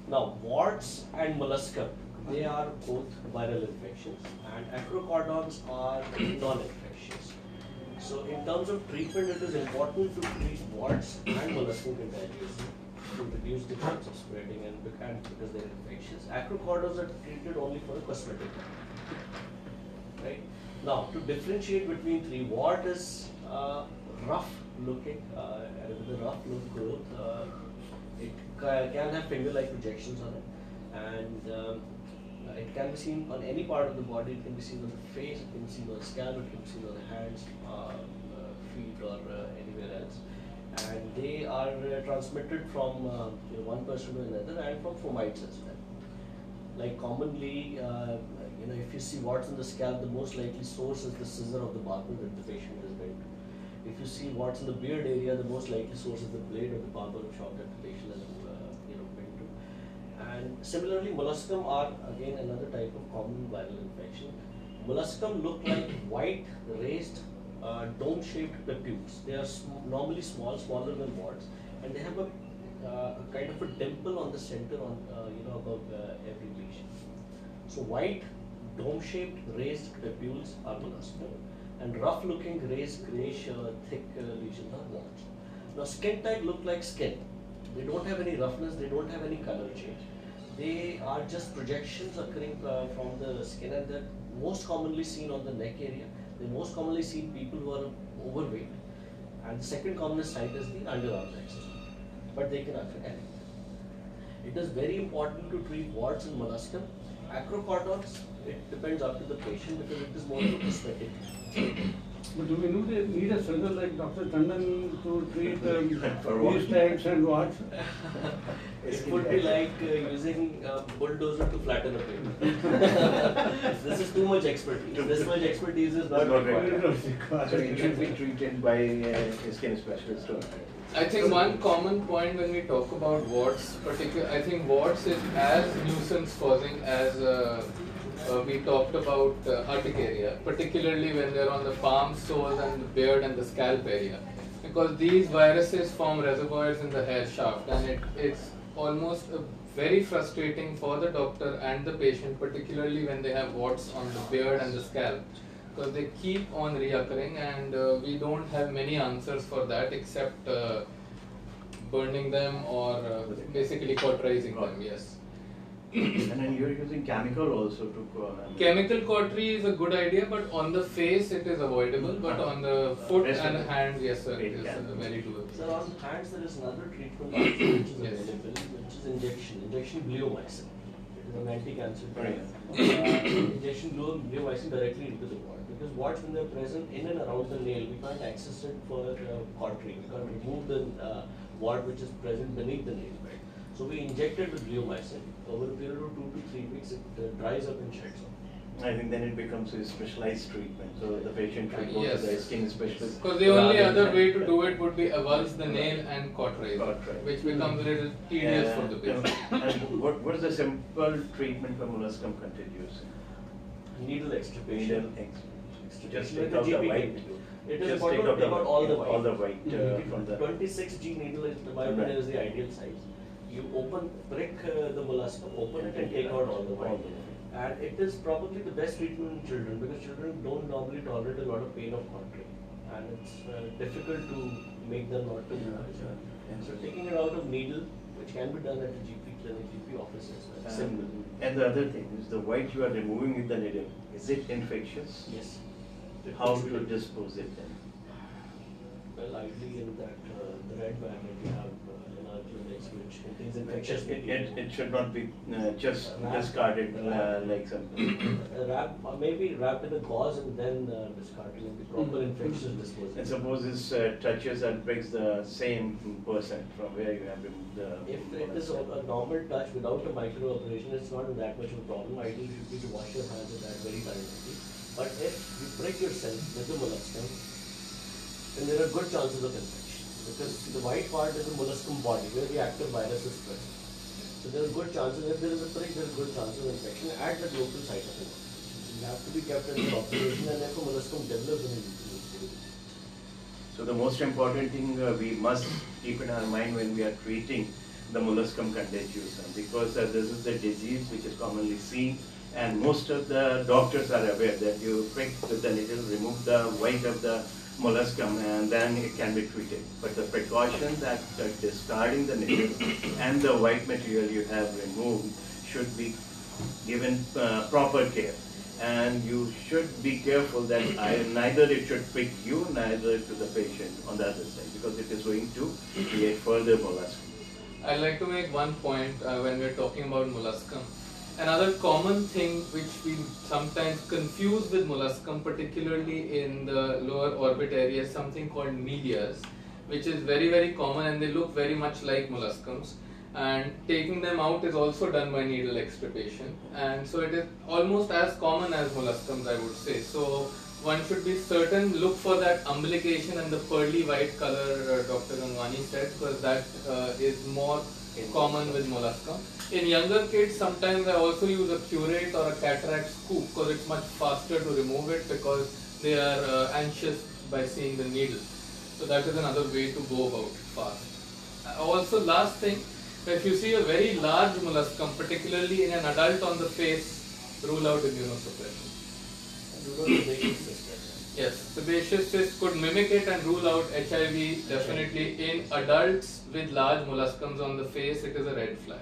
Now, warts and molluscum, they are both viral infections, and acrocortons are non-infectious. So, in terms of treatment, it is important to treat warts and molluscum contagiosum to reduce the chance of spreading and because they are infectious. Acrocortons are treated only for a cosmetic purpose. Right? Now, to differentiate between three, wart is rough looking, with a rough look growth. It can have finger-like projections on it, and it can be seen on any part of the body. It can be seen on the face, it can be seen on the scalp, it can be seen on the hands, feet, or anywhere else. And they are transmitted from one person to another and from fomites as well. Like commonly, if you see warts on the scalp, the most likely source is the scissor of the barber that the patient has been to. If you see warts in the beard area, the most likely source is the blade of the barber shop that the patient has been to. And similarly, molluscum are again another type of common viral infection. Molluscum look like white, raised, dome-shaped papules. They are normally smaller than warts, and they have a kind of a dimple on the center above every lesion. So white, dome-shaped, raised papules are molluscum, and rough-looking, raised, grayish, thick lesions are warts. Now, skin tag look like skin. They don't have any roughness. They don't have any color change. They are just projections occurring from the skin, and they're most commonly seen on the neck area. They most commonly seen people who are overweight, and the second commonest site is the underarm eczema. But they can occur anywhere. It is very important to treat warts and molluscum. Acrocortons, it depends up to the patient because it is more of a cosmetic. But do we need a surgeon like Dr. Tandon to treat what? these tags and warts? It would be like using a bulldozer to flatten a pavement. This is too much expertise. This much expertise is not required. So it should be treated by a skin specialist. I think one common point when we talk about warts, I think warts is as nuisance causing as we talked about urticaria, particularly when they're on the palm, soles, and the beard and the scalp area, because these viruses form reservoirs in the hair shaft, and it's almost a very frustrating for the doctor and the patient, particularly when they have warts on the beard and the scalp, because they keep on reoccurring, and we don't have many answers for that except burning them or basically cauterizing them. Yes. And then you're using chemical also to Chemical cautery is a good idea, but on the face it is avoidable, but on the foot and hands, yes sir, it is very doable. So on hands there is another treatment option which is Yes. available, which is injection bleomycin. It is an anti-cancer drug. Right. Injection bleomycin directly into the wart, because warts when they're present in and around the nail, we can't access it for cautery. We can't remove the wart which is present beneath the nail bed. So we inject it with bleomycin. Over a period of 2 to 3 weeks, it dries up and sheds off. I think then it becomes a specialized treatment. So the patient should go Yes. to the skin specialist. Because the only rather other than- way to do it would be avulse the nail and cauterize, Cauterize. which becomes a little tedious for the patient. And what is the simple treatment for molluscum contagious? Needle extirpation. Just Like take the out the GP white. can do. It is Just important take to out take out all the white. all the white from the. 26G needle is, in my opinion, is the ideal size. You prick the molluscum, open it and take out all the white. And it is probably the best treatment in children, because children don't normally tolerate a lot of pain of cautery. And it's difficult to make them not to move. So taking it out of needle, which can be done at the GP clinic, GP offices, simple. And the other thing is the white you are removing with the needle. Is it infectious? Yes. How to dispose it then? Well, ideally in that the red bag that we have in our clinics, which contains infectious It material. should not be just discarded like something. Maybe wrapped in a gauze and then discarded in the proper infectious disposal. And suppose this touches and breaks the same person from where you have removed the. If it is a normal touch without a micro operation, it's not that much of a problem. Ideally, you should be to wash your hands with that very directly. But if you break yourself with the molluscum, then there are good chances of infection, because the white part is the molluscum body where the active virus is present. So there are good chances. If there is a prick, there is good chances of infection at the local site of the infection. So you have to be kept under observation, and if a molluscum develops, then you need to do it. So the most important thing we must keep in our mind when we are treating the molluscum contagiosum, because this is the disease which is commonly seen, and most of the doctors are aware that you prick with the needle, remove the white of the molluscum, and then it can be treated. But the precaution that discarding the needle and the white material you have removed should be given proper care. And you should be careful that neither it should prick you, neither to the patient on the other side, because it is going to create further molluscum. I'd like to make one point when we're talking about molluscum. Another common thing which we sometimes confuse with molluscum, particularly in the lower orbit area, is something called medias, which is very, very common, and they look very much like molluscums. And taking them out is also done by needle extirpation, and so it is almost as common as molluscums, I would say. So one should be certain, look for that umbilication and the pearly white color Dr. Gangwani said, because that is more common with molluscum. In younger kids, sometimes I also use a curate or a cataract scoop, because it's much faster to remove it, because they are anxious by seeing the needle. So that is another way to go about it fast. Also, last thing, if you see a very large molluscum, particularly in an adult on the face, rule out immunosuppression. Yes, sebaceous cyst could mimic it and rule out HIV definitely. In adults with large molluscums on the face, it is a red flag.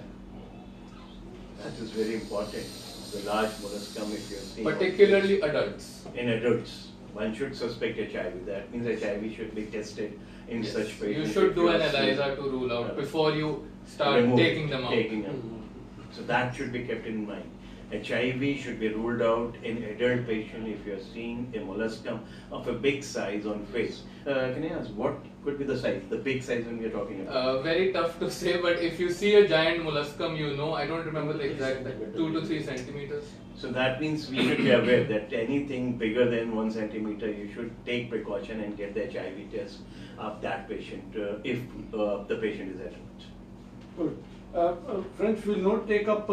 That is very important. The large molluscum, if you are seeing. Particularly adults. In adults, one should suspect HIV. That means HIV should be tested in Yes. such patients. You should if do an are seeing- ELISA to rule out before you start remove, taking them out. taking them. So that should be kept in mind. HIV should be ruled out in adult patient if you are seeing a molluscum of a big size on face. Can I ask what could be the size, the big size when we are talking about? Very tough to say, but if you see a giant molluscum, you know, I don't remember the exact, 2 to 3 centimeters. So that means we should be aware that anything bigger than 1 centimeter, you should take precaution and get the HIV test of that patient if the patient is adult. Good. Friends will not take up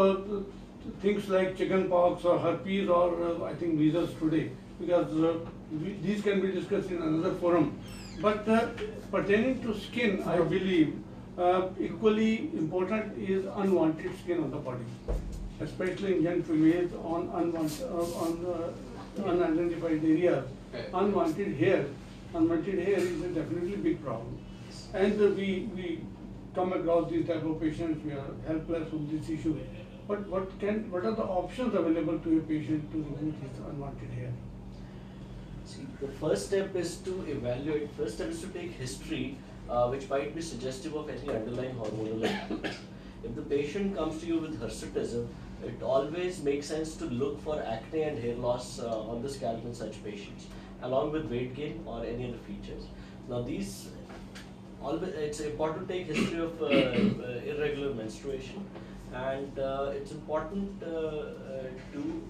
things like chickenpox or herpes or I think measles today, because these can be discussed in another forum. But pertaining to skin, I believe Equally important is unwanted skin on the body, especially in young females on unidentified areas. Right. Unwanted hair is a definitely big problem, and we come across these type of patients. We are helpless with this issue. But what are the options available to a patient to remove this unwanted hair? See, the first step is to evaluate. First step is to take history, which might be suggestive of any underlying hormonal impairment. If the patient comes to you with hirsutism, it always makes sense to look for acne and hair loss on the scalp in such patients, along with weight gain or any other features. Now, it's important to take history of irregular menstruation, and it's important to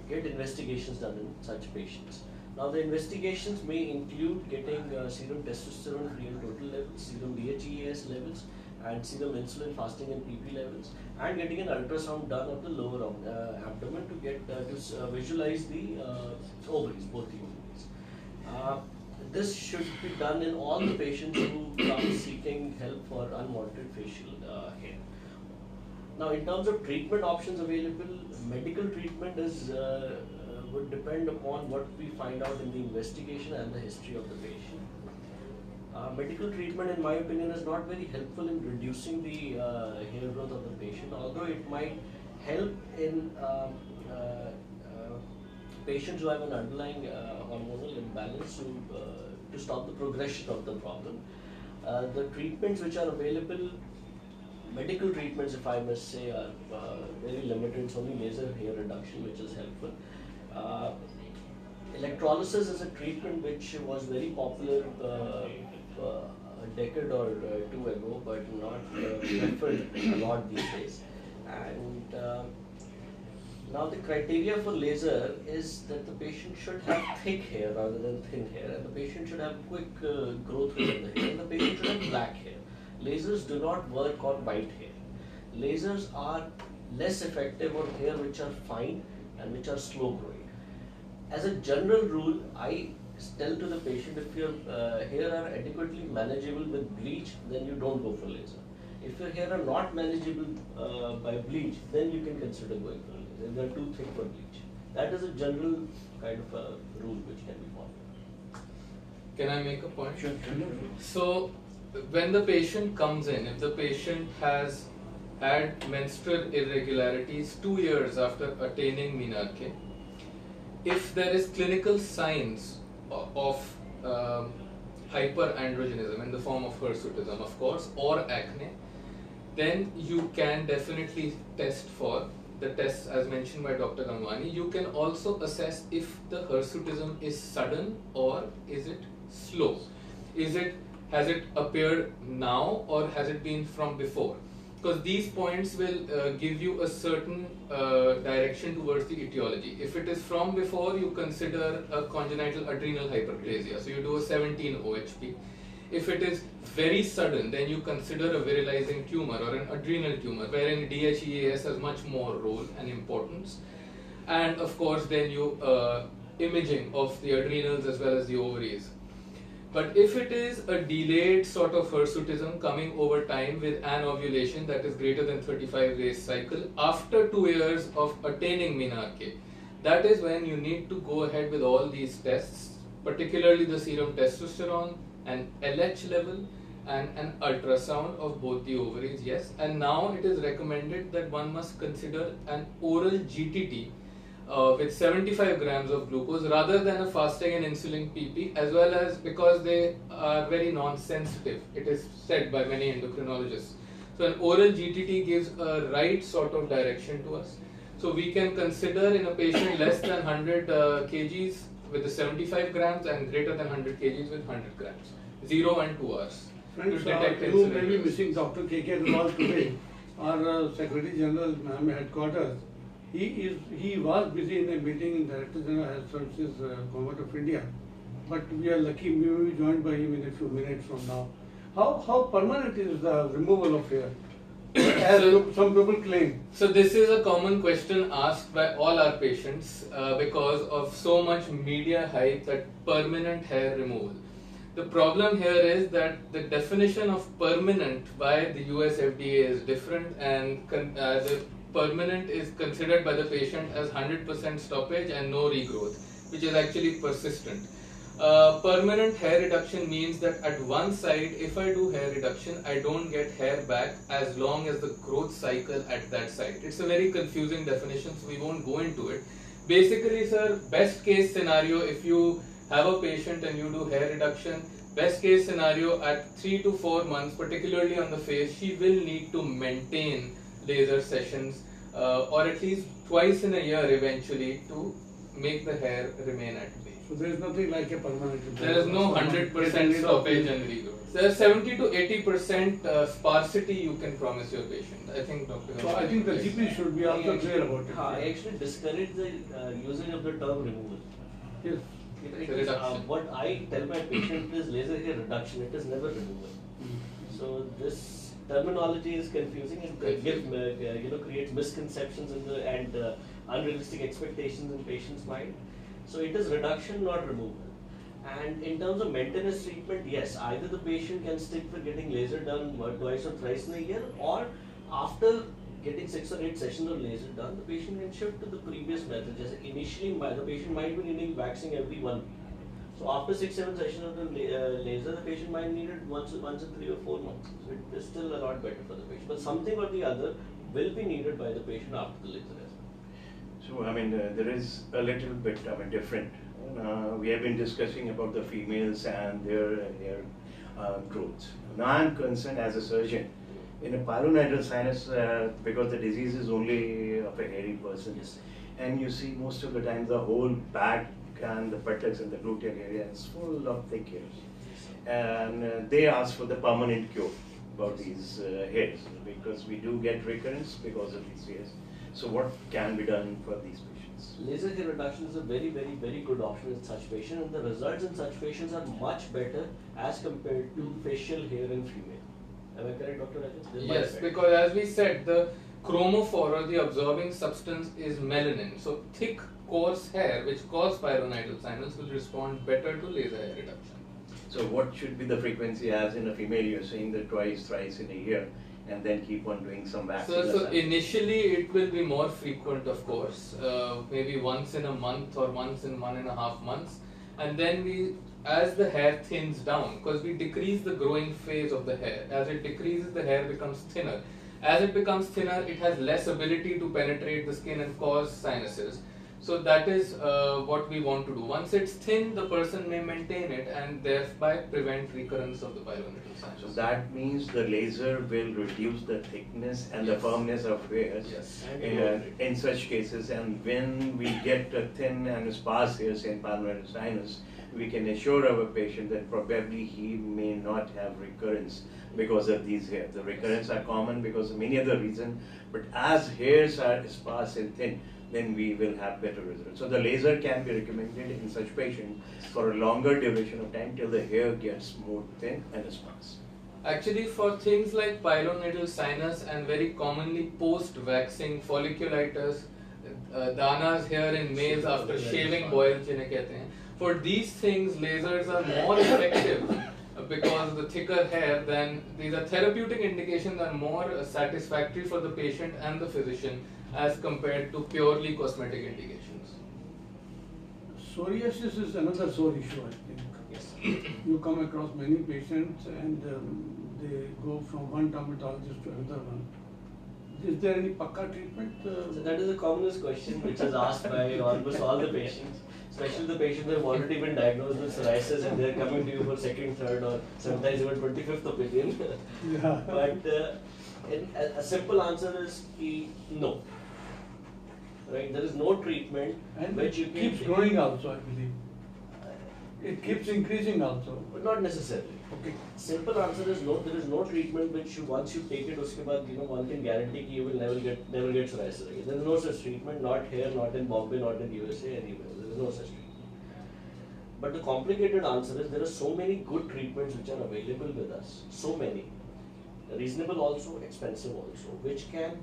get investigations done in such patients. Now, the investigations may include getting serum testosterone free and total levels, serum DHEAS levels, and serum insulin fasting and PP levels, and getting an ultrasound done of the lower abdomen to get to visualize the ovaries, both the ovaries. This should be done in all the patients who come seeking help for unwanted facial hair. Now, in terms of treatment options available, medical treatment would depend upon what we find out in the investigation and the history of the patient. Medical treatment, in my opinion, is not very helpful in reducing the hair growth of the patient, although it might help in patients who have an underlying hormonal imbalance to stop the progression of the problem. The treatments which are available, medical treatments, if I must say, are very limited. It's only laser hair reduction which is helpful. Electrolysis is a treatment which was very popular a decade or two ago, but not preferred a lot these days. And now the criteria for laser is that the patient should have thick hair rather than thin hair, and the patient should have quick growth within the hair, and the patient should have black hair. Lasers do not work on white hair. Lasers are less effective on hair which are fine and which are slow growing. As a general rule, I tell to the patient, if your hair are adequately manageable with bleach, then you don't go for laser. If your hair are not manageable by bleach, then you can consider going for laser. If they are too thick for bleach. That is a general kind of a rule which can be followed. Can I make a point? Sure. So, when the patient comes in, if the patient has had menstrual irregularities 2 years after attaining menarche, if there is clinical signs of hyperandrogenism in the form of hirsutism, of course, or acne, then you can definitely test for the tests as mentioned by Dr. Gangwani. You can also assess if the hirsutism is sudden or is it slow. Has it appeared now or has it been from before? Because these points will give you a certain direction towards the etiology. If it is from before, you consider a congenital adrenal hyperplasia, so you do a 17 OHP. If it is very sudden, then you consider a virilizing tumor or an adrenal tumor, wherein DHEAS has much more role and importance. And of course, then you imaging of the adrenals as well as the ovaries. But if it is a delayed sort of hirsutism coming over time with an ovulation that is greater than 35 days cycle after 2 years of attaining menarche, that is when you need to go ahead with all these tests, particularly the serum testosterone, an LH level, and an ultrasound of both the ovaries, yes. And now it is recommended that one must consider an oral GTT with 75 grams of glucose rather than a fasting and insulin PP, as well as because they are very non-sensitive, it is said by many endocrinologists. So an oral GTT gives a right sort of direction to us. So we can consider in a patient less than 100 kgs with the 75 grams and greater than 100 kgs with 100 grams, 0 and 2 hours. Friends, to detect you may insulin be levels. missing Dr. K.K. Agarwal today, our Secretary General headquarters. He was busy in a meeting in Director General Health Services, Government of India, but we are lucky we will be joined by him in a few minutes from now. How permanent is the removal of hair, as some people claim? So this is a common question asked by all our patients because of so much media hype that permanent hair removal. The problem here is that the definition of permanent by the US FDA is different, and the permanent is considered by the patient as 100% stoppage and no regrowth, which is actually persistent. Permanent hair reduction means that at one side, if I do hair reduction, I don't get hair back as long as the growth cycle at that side. It's a very confusing definition, so we won't go into it. Basically, sir, best case scenario, if you have a patient and you do hair reduction, best case scenario at 3 to 4 months, particularly on the face, she will need to maintain laser sessions or at least twice in a year eventually to make the hair remain at bay. So there is nothing like a permanent. There is no 100% stoppage and regrowth. There is 70 to 80% sparsity you can promise your patient. I think Dr. So I think the GP should be also clear about it. I actually discourage the usage of the term removal. Yes. What I tell my patient is laser hair reduction, it is never removal. So this terminology is confusing and creates misconceptions and unrealistic expectations in patient's mind. So it is reduction, not removal. And in terms of maintenance treatment, yes, either the patient can stick with getting laser done twice or thrice in a year, or after getting 6 or 8 sessions of laser done, the patient can shift to the previous method. Just initially, the patient might be needing waxing every 1 week. So after 6-7 sessions of the laser, the patient might need it once in 3 or 4 months. So it is still a lot better for the patient. But something or the other will be needed by the patient after the laser as well. So, I mean, there is a little bit, different. We have been discussing about the females and their hair growth. Now, I'm concerned as a surgeon in a pylonidal sinus because the disease is only of a hairy person. Yes. And you see most of the time the whole back and the buttocks and the gluteal area is full of thick hairs. And they ask for the permanent cure about these hairs because we do get recurrence because of these hairs. So what can be done for these patients? Laser hair reduction is a very, very, very good option in such patients, and the results in such patients are much better as compared to facial hair in female. Am I correct, Dr. Rajat? Yes, because as we said, the chromophore or the absorbing substance is melanin. So thick, coarse hair which cause pylonidal sinus will respond better to laser hair reduction. So what should be the frequency as in a female? You're saying that twice, thrice in a year, and then keep on doing some waxing. So initially it will be more frequent, of course, maybe once in a month or once in 1.5 months, and then as the hair thins down, because we decrease the growing phase of the hair. As it decreases, the hair becomes thinner. As it becomes thinner, it has less ability to penetrate the skin and cause sinuses. So that is what we want to do. Once it's thin, the person may maintain it and thereby prevent recurrence of the pylonidal sinus. So that means the laser will reduce the thickness and the firmness of hairs in such cases. And when we get a thin and sparse hairs in pylonidal sinus, we can assure our patient that probably he may not have recurrence because of these hairs. The recurrence are common because of many other reasons, but as hairs are sparse and thin, then we will have better results. So the laser can be recommended in such patients for a longer duration of time till the hair gets more thin and sparse. Actually, for things like pylonidal sinus and very commonly post-waxing folliculitis, danas here in males after shaving boil जिन्हें कहते हैं, for these things lasers are more effective because of the thicker hair. Then these are therapeutic indications are more satisfactory for the patient and the physician as compared to purely cosmetic indications. Psoriasis is another sore issue, I think. Yes. You come across many patients and they go from one dermatologist to another one. Is there any pakka treatment? So that is the commonest question which is asked by almost all the patients, especially the patients who have already been diagnosed with psoriasis and they are coming to you for second, third, or sometimes even 25th opinion. Yeah. But a simple answer is no. Right? There is no treatment And which you it can keeps take. growing also, I believe. It keeps increasing also. But not necessarily. Okay. Simple answer is no. There is no treatment which once you take it, uske baad, one can guarantee that you will never get psoriasis again. There is no such treatment. Not here, not in Bombay, not in USA, anywhere. There is no such treatment. But the complicated answer is there are so many good treatments which are available with us. So many, reasonable also, expensive also, which can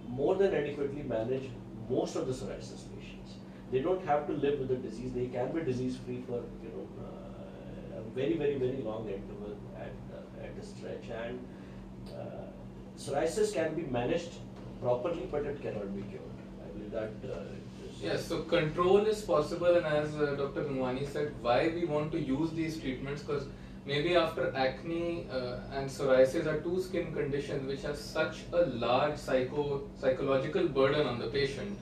more than adequately manage most of the psoriasis patients. They don't have to live with the disease. They can be disease free for very long interval at a stretch, and psoriasis can be managed properly, but it cannot be cured. I believe that is. Yes, so control is possible, and as Dr. Unwani said, why we want to use these treatments, because maybe after acne and psoriasis are two skin conditions which have such a large psychological burden on the patient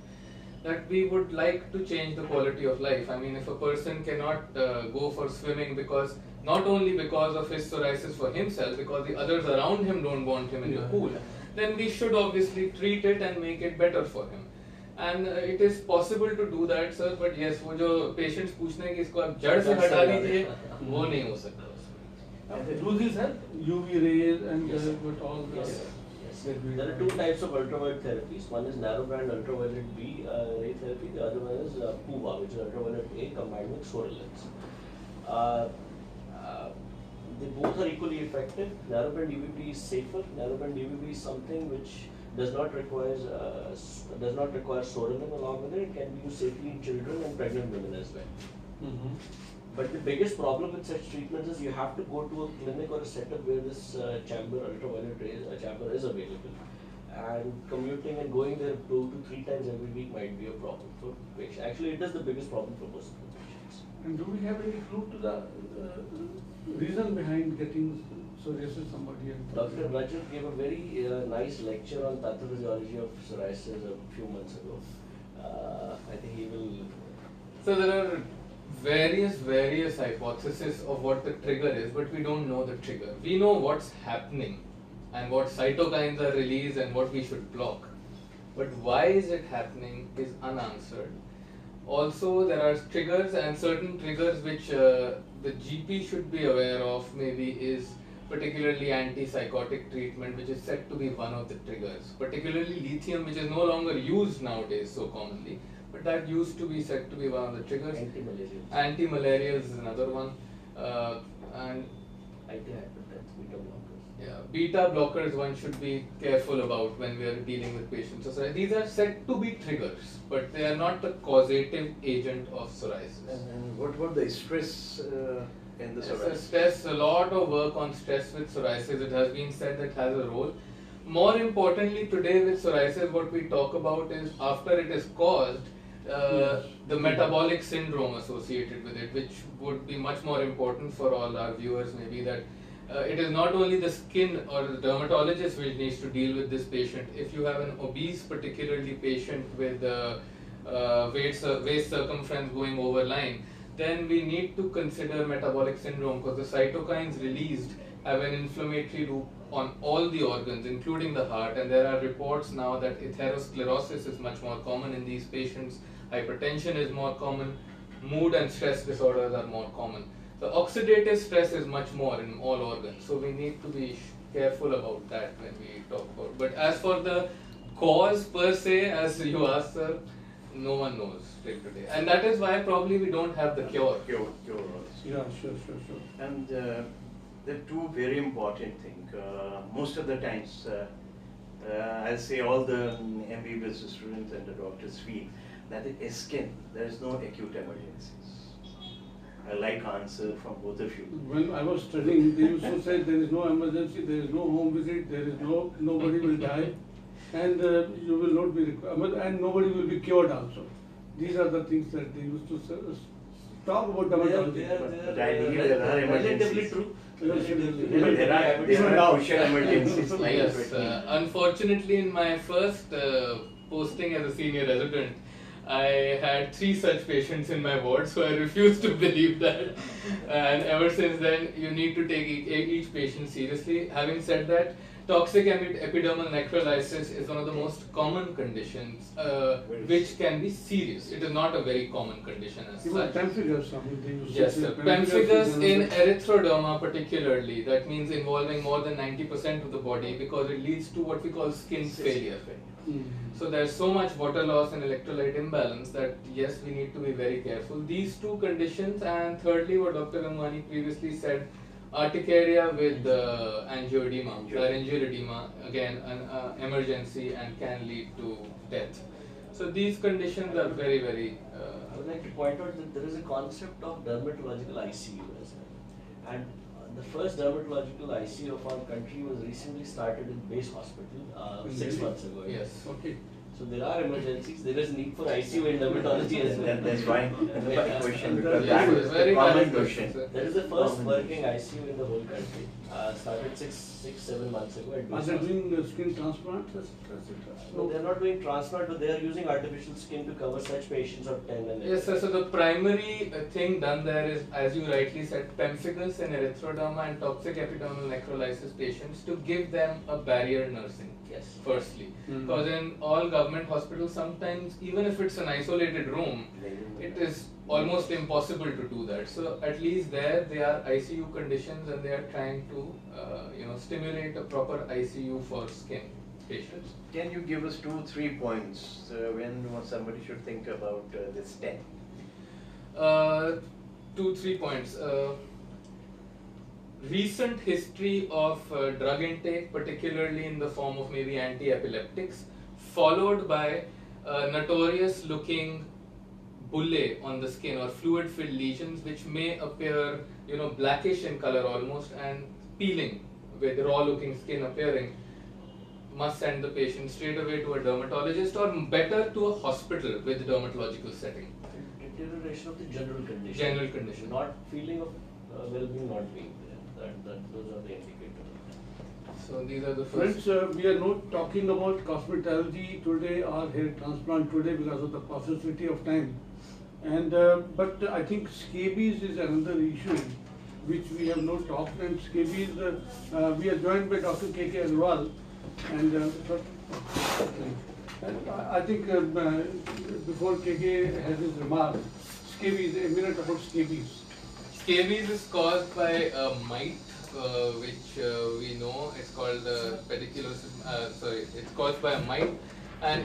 that we would like to change the quality of life. I mean, if a person cannot go for swimming because not only because of his psoriasis for himself, because the others around him don't want him in the pool, then we should obviously treat it and make it better for him. And it is possible to do that, sir. But yes, वो जो patients पूछते हैं कि इसको आप जड़ से हटा दीजिए, वो नहीं हो सकता. Do these help? UV rays and with all the. Yes. There are two types of ultraviolet therapies. One is narrowband ultraviolet B ray therapy. The other one is PUVA, which is ultraviolet A combined with Sorelens. They both are equally effective. Narrowband UVB is safer. Narrowband UVB is something which does not require Sorelin along with it. It can be used safely in children and pregnant women as well. Mm-hmm. But the biggest problem with such treatments is you have to go to a clinic or a setup where this ultraviolet ray chamber is available. And commuting and going there 2 to 3 times every week might be a problem for patients. Actually, it is the biggest problem for most of the patients. And do we have any clue to the reason behind getting psoriasis somebody? Dr. Rajat gave a very nice lecture on pathophysiology of psoriasis a few months ago. I think he will. So there are various hypotheses of what the trigger is, but we don't know the trigger. We know what's happening and what cytokines are released and what we should block. But why is it happening is unanswered. Also, there are triggers, and certain triggers which the GP should be aware of maybe is particularly antipsychotic treatment, which is said to be one of the triggers. Particularly lithium, which is no longer used nowadays so commonly, but that used to be said to be one of the triggers. Anti-malarials. Anti-malarials is another one. And Antihypertensive, beta blockers. yeah, beta blockers one should be careful about when we are dealing with patients. So these are said to be triggers, but they are not the causative agent of psoriasis. And what about the stress in the psoriasis? Stress, a lot of work on stress with psoriasis. It has been said that has a role. More importantly, today with psoriasis, what we talk about is after it is caused, the metabolic syndrome associated with it, which would be much more important for all our viewers, maybe that it is not only the skin or the dermatologist which needs to deal with this patient. If you have an obese, particularly patient with waist circumference going over line, then we need to consider metabolic syndrome, because the cytokines released have an inflammatory loop on all the organs, including the heart, and there are reports now that atherosclerosis is much more common in these patients, hypertension is more common, mood and stress disorders are more common. So oxidative stress is much more in all organs, so we need to be careful about that when we talk about. But as for the cause per se, as you asked, sir, no one knows till today, and that is why probably we don't have the cure. Cure. Yeah, sure. And there are two very important things. Most of the times, I'll say all the MBBS students and the doctors feel that it is skin. There is no acute emergencies. I like answer from both of you. When I was studying, they used to say there is no emergency, there is no home visit, there is nobody will die, and you will not be required, and nobody will be cured also. These are the things that they used to talk about dermatology. But ideally, there are Relatively emergencies. true. But there are crucial emergencies like Yes, unfortunately, in my first posting as a senior resident, I had 3 such patients in my ward, so I refused to believe that. And ever since then, you need to take each patient seriously. Having said that, toxic epidermal necrolysis is one of the most common conditions which can be serious. It is not a very common condition as such. Pemphigus, Yes, sir. Pemphigus in erythroderma particularly, that means involving more than 90% of the body, because it leads to what we call skin failure. So there's so much water loss and electrolyte imbalance that yes, we need to be very careful. These 2 conditions, and thirdly what Dr. Unwani previously said, urticaria with angioedema, laryngeal edema, again an emergency and can lead to death. So these conditions are very I would like to point out that there is a concept of dermatological ICU as well. And the first dermatological ICU of our country was recently started in Base Hospital 6 months ago. Yes. Okay. So there are emergencies. There is need for ICU in dermatology as well. That's why the question, because Yes, that was very the common valid question. sir. That is the first working ICU in the whole country. Started 7 months ago at Are Base they Hospital. doing skin transplants, etc.? No, they are not doing transplant, but they are using artificial skin to cover such patients of 10 and Yes, sir. So the primary thing done there is, as you rightly said, pemphigus and erythroderma and toxic epidermal necrolysis patients to give them a barrier nursing. Yes. Firstly, Mhm. because in all government hospitals, sometimes even if it's an isolated room, it is almost impossible to do that. So at least there they are ICU conditions, and they are trying to stimulate a proper ICU for skin patients. Can you give us 2-3 points when somebody should think about this 10? 2-3 points. Recent history of drug intake, particularly in the form of maybe anti-epileptics, followed by notorious looking bullae on the skin or fluid-filled lesions which may appear, blackish in color almost, and peeling with raw looking skin appearing, must send the patient straight away to a dermatologist, or better to a hospital with dermatological setting. Deterioration of the general condition. General condition. Not feeling of well-being not being there. Those are the indicators. So these are the first. Friends, we are not talking about cosmetology today or hair transplant today because of the paucity of time. And but I think scabies is another issue which we have not talked. And scabies, we are joined by Dr. K.K. Agarwal. And I think before K.K. has his remark, scabies, a minute about scabies. Scabies is caused by a mite, which we know it's called it's caused by a mite, and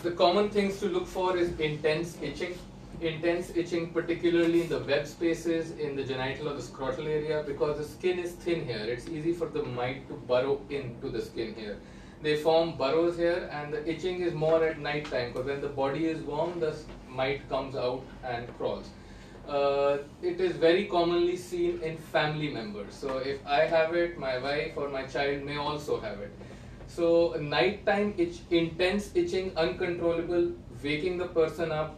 the common things to look for is intense itching, particularly in the web spaces in the genital or the scrotal area, because the skin is thin here. It's easy for the mite to burrow into the skin here. They form burrows here, and the itching is more at night time, because when the body is warm, the mite comes out and crawls. It is very commonly seen in family members. So if I have it, my wife or my child may also have it. So nighttime intense itching, uncontrollable, waking the person up,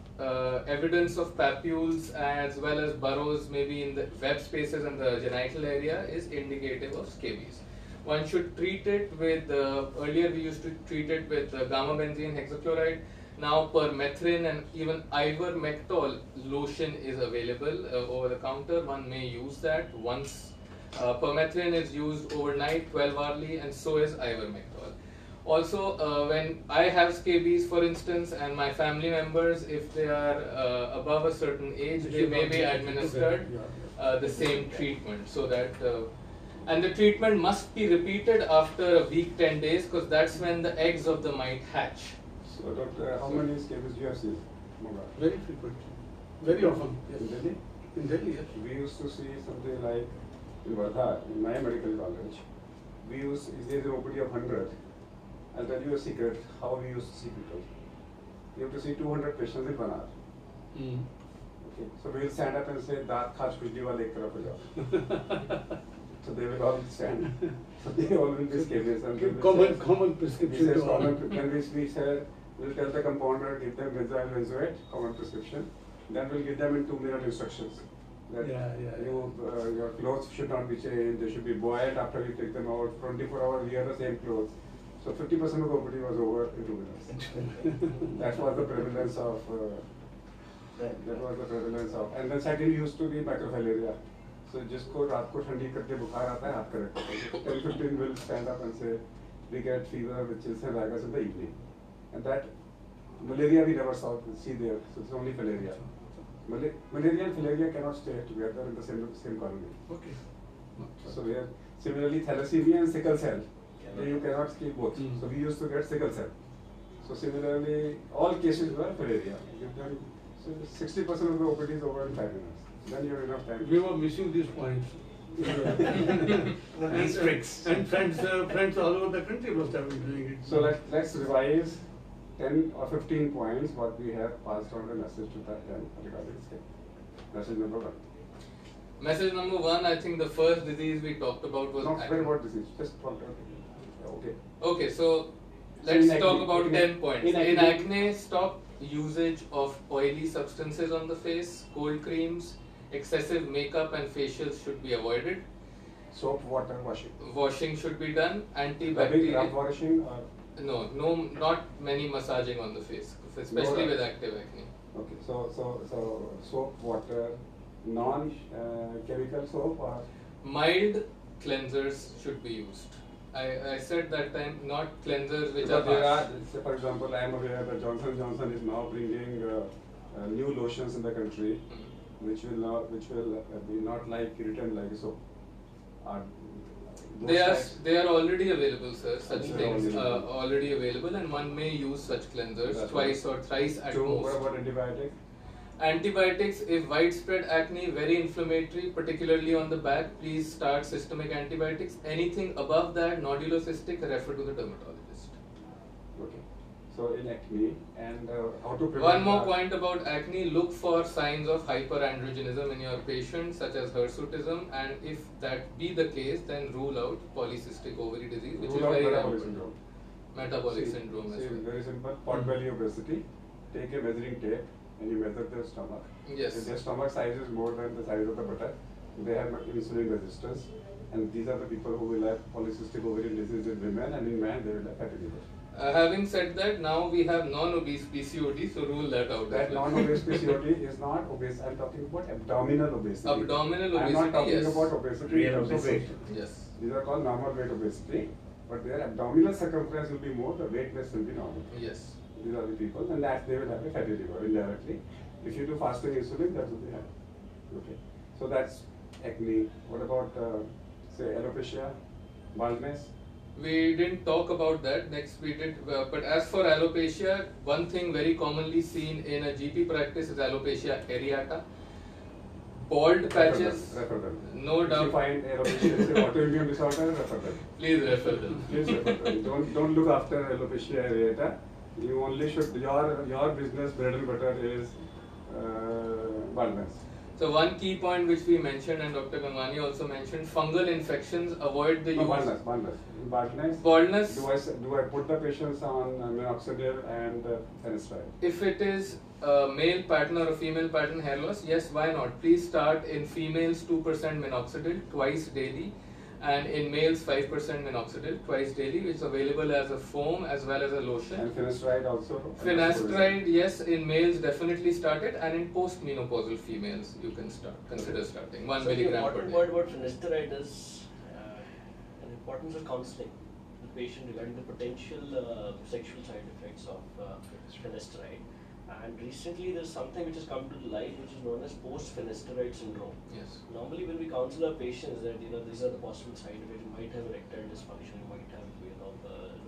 evidence of papules as well as burrows maybe in the web spaces and the genital area is indicative of scabies. One should treat it with, earlier we used to treat it with gamma-benzene hexachloride. Now permethrin and even ivermectin lotion is available over the counter. One may use that once. Permethrin is used overnight, 12-hourly, and so is ivermectin. Also, when I have scabies, for instance, and my family members, if they are above a certain age, they may be administered the same treatment, so that and the treatment must be repeated after a week, 10 days, because that's when the eggs of the mite hatch. So, doctor, how many scabies you have seen? Very frequent, very often. In Yes. Delhi? In Delhi, yes. We used to see something like in Wardha, in my medical college. If there is an OPD of 100, I'll tell you a secret how we used to see people. We have to see 200 patients in 1 hour. Okay. So we will stand up and say, "Daat khaj khujli wale ek taraf ho jao." So they will all stand. So they all will be scabies. And they will Common say, prescription this is to all. common. Then we say, we'll tell the compounder, give them benzoyl benzoate, common prescription. Then we'll give them in 2-minute instructions. That your clothes should not be changed, they should be boiled after you take them out. 24 hours, wear the same clothes. So 50% of the OPD was over in 2 minutes. That was the prevalence of. And then second used to be microfilaria. So जिसको रात को ठंडी करके बुखार आता है हाथ correct 10-15 will stand up and say we get fever with chills and ragas in the evening, and that malaria we never see there, so it's only filaria. Malaria and filaria cannot stay together in the same colony. Okay. So we have similarly thalassemia and sickle cell. You cannot keep both. So we used to get sickle cell. So similarly, all cases were filaria. So 60% of the OPD is over in 5 minutes. Then you have enough time. We were missing these points. These tricks. And friends all over the country must have been doing it. So let's revise 10 or 15 points what we have passed on the message to that 10 regarding skin. Message number 1. Message number 1, I think the first disease we talked about was Not acne. very what disease, just one. Okay. Okay, so So let's in talk acne- about in 10 points. in In acne- acne, stop usage of oily substances on the face, cold creams, excessive makeup and facials should be avoided. Soap, water, washing. Washing should be done. Rubbing, Antibacterial. rub washing or No, not many massaging on the face, especially No, with active acne. okay. So soap, water, non chemical soap or Mild cleansers should be used. I said that time, not cleansers which are because there are, harsh. say for example, I am aware that Johnson Johnson is now bringing new lotions in the country, which will be not like written like soap. Those types- They are already available, sir. Such They're things already are available. already available, and one may use such cleansers That's twice right. or thrice at So what most. about antibiotic? Antibiotics, if widespread acne, very inflammatory, particularly on the back, please start systemic antibiotics. Anything above that, nodulocystic, refer to the dermatologist. Okay. So in acne and how to prevent. One more that? point about acne, look for signs of hyperandrogenism in your patient, such as hirsutism, and if that be the case, then rule out polycystic ovary disease, which Rule is out very metabolic rampant. syndrome. Metabolic See- syndrome see, as well. very simple. Pot belly obesity. Take a measuring tape and you measure their stomach. Yes. If their stomach size is more than the size of the buttock, they have insulin resistance. And these are the people who will have polycystic ovarian disease in women, and in men they will have fatty liver. Having said that, now we have non-obese PCOD, so rule that out. That as well. non-obese PCOD is not obese. I'm talking about abdominal obesity. Abdominal I'm not obesity, talking yes. about obesity Real in terms of weight. obesity. Yes. These are called normal weight obesity, but their abdominal circumference will be more, the weight base will be normal. Yes. These are the people, and that they will have a fatty liver indirectly. If you do fasting insulin, that will be high. Okay. So that's acne. What about, say, alopecia, baldness? We didn't talk about that. Next we did, but as for alopecia, one thing very commonly seen in a GP practice is alopecia areata. Bald patches, Refer them. no If you doubt. find alopecia is an autoimmune disorder, refer them. Please refer them. Please refer them. Don't look after alopecia areata. You only should, your business bread and butter is baldness. So one key point which we mentioned, and Dr. Gangwani also mentioned, fungal infections, avoid the No, use. baldness. Baldness. Baldness. Do I put the patients on minoxidil and finasteride? If it is a male pattern or a female pattern hair loss, yes, why not? Please start in females 2% minoxidil twice daily, and in males 5% minoxidil twice daily, which is available as a foam as well as a lotion. And finasteride also? Finasteride, yes, in males definitely started, and in postmenopausal females you can consider starting 1 So the milligram per important day. word about finasteride is an importance of counseling the patient regarding the potential sexual side effects of finasteride. And recently there's something which has come to light which is known as post-finasteride syndrome. Yes. Normally when we counsel our patients that these are the possible side effects, you might have erectile dysfunction, you might have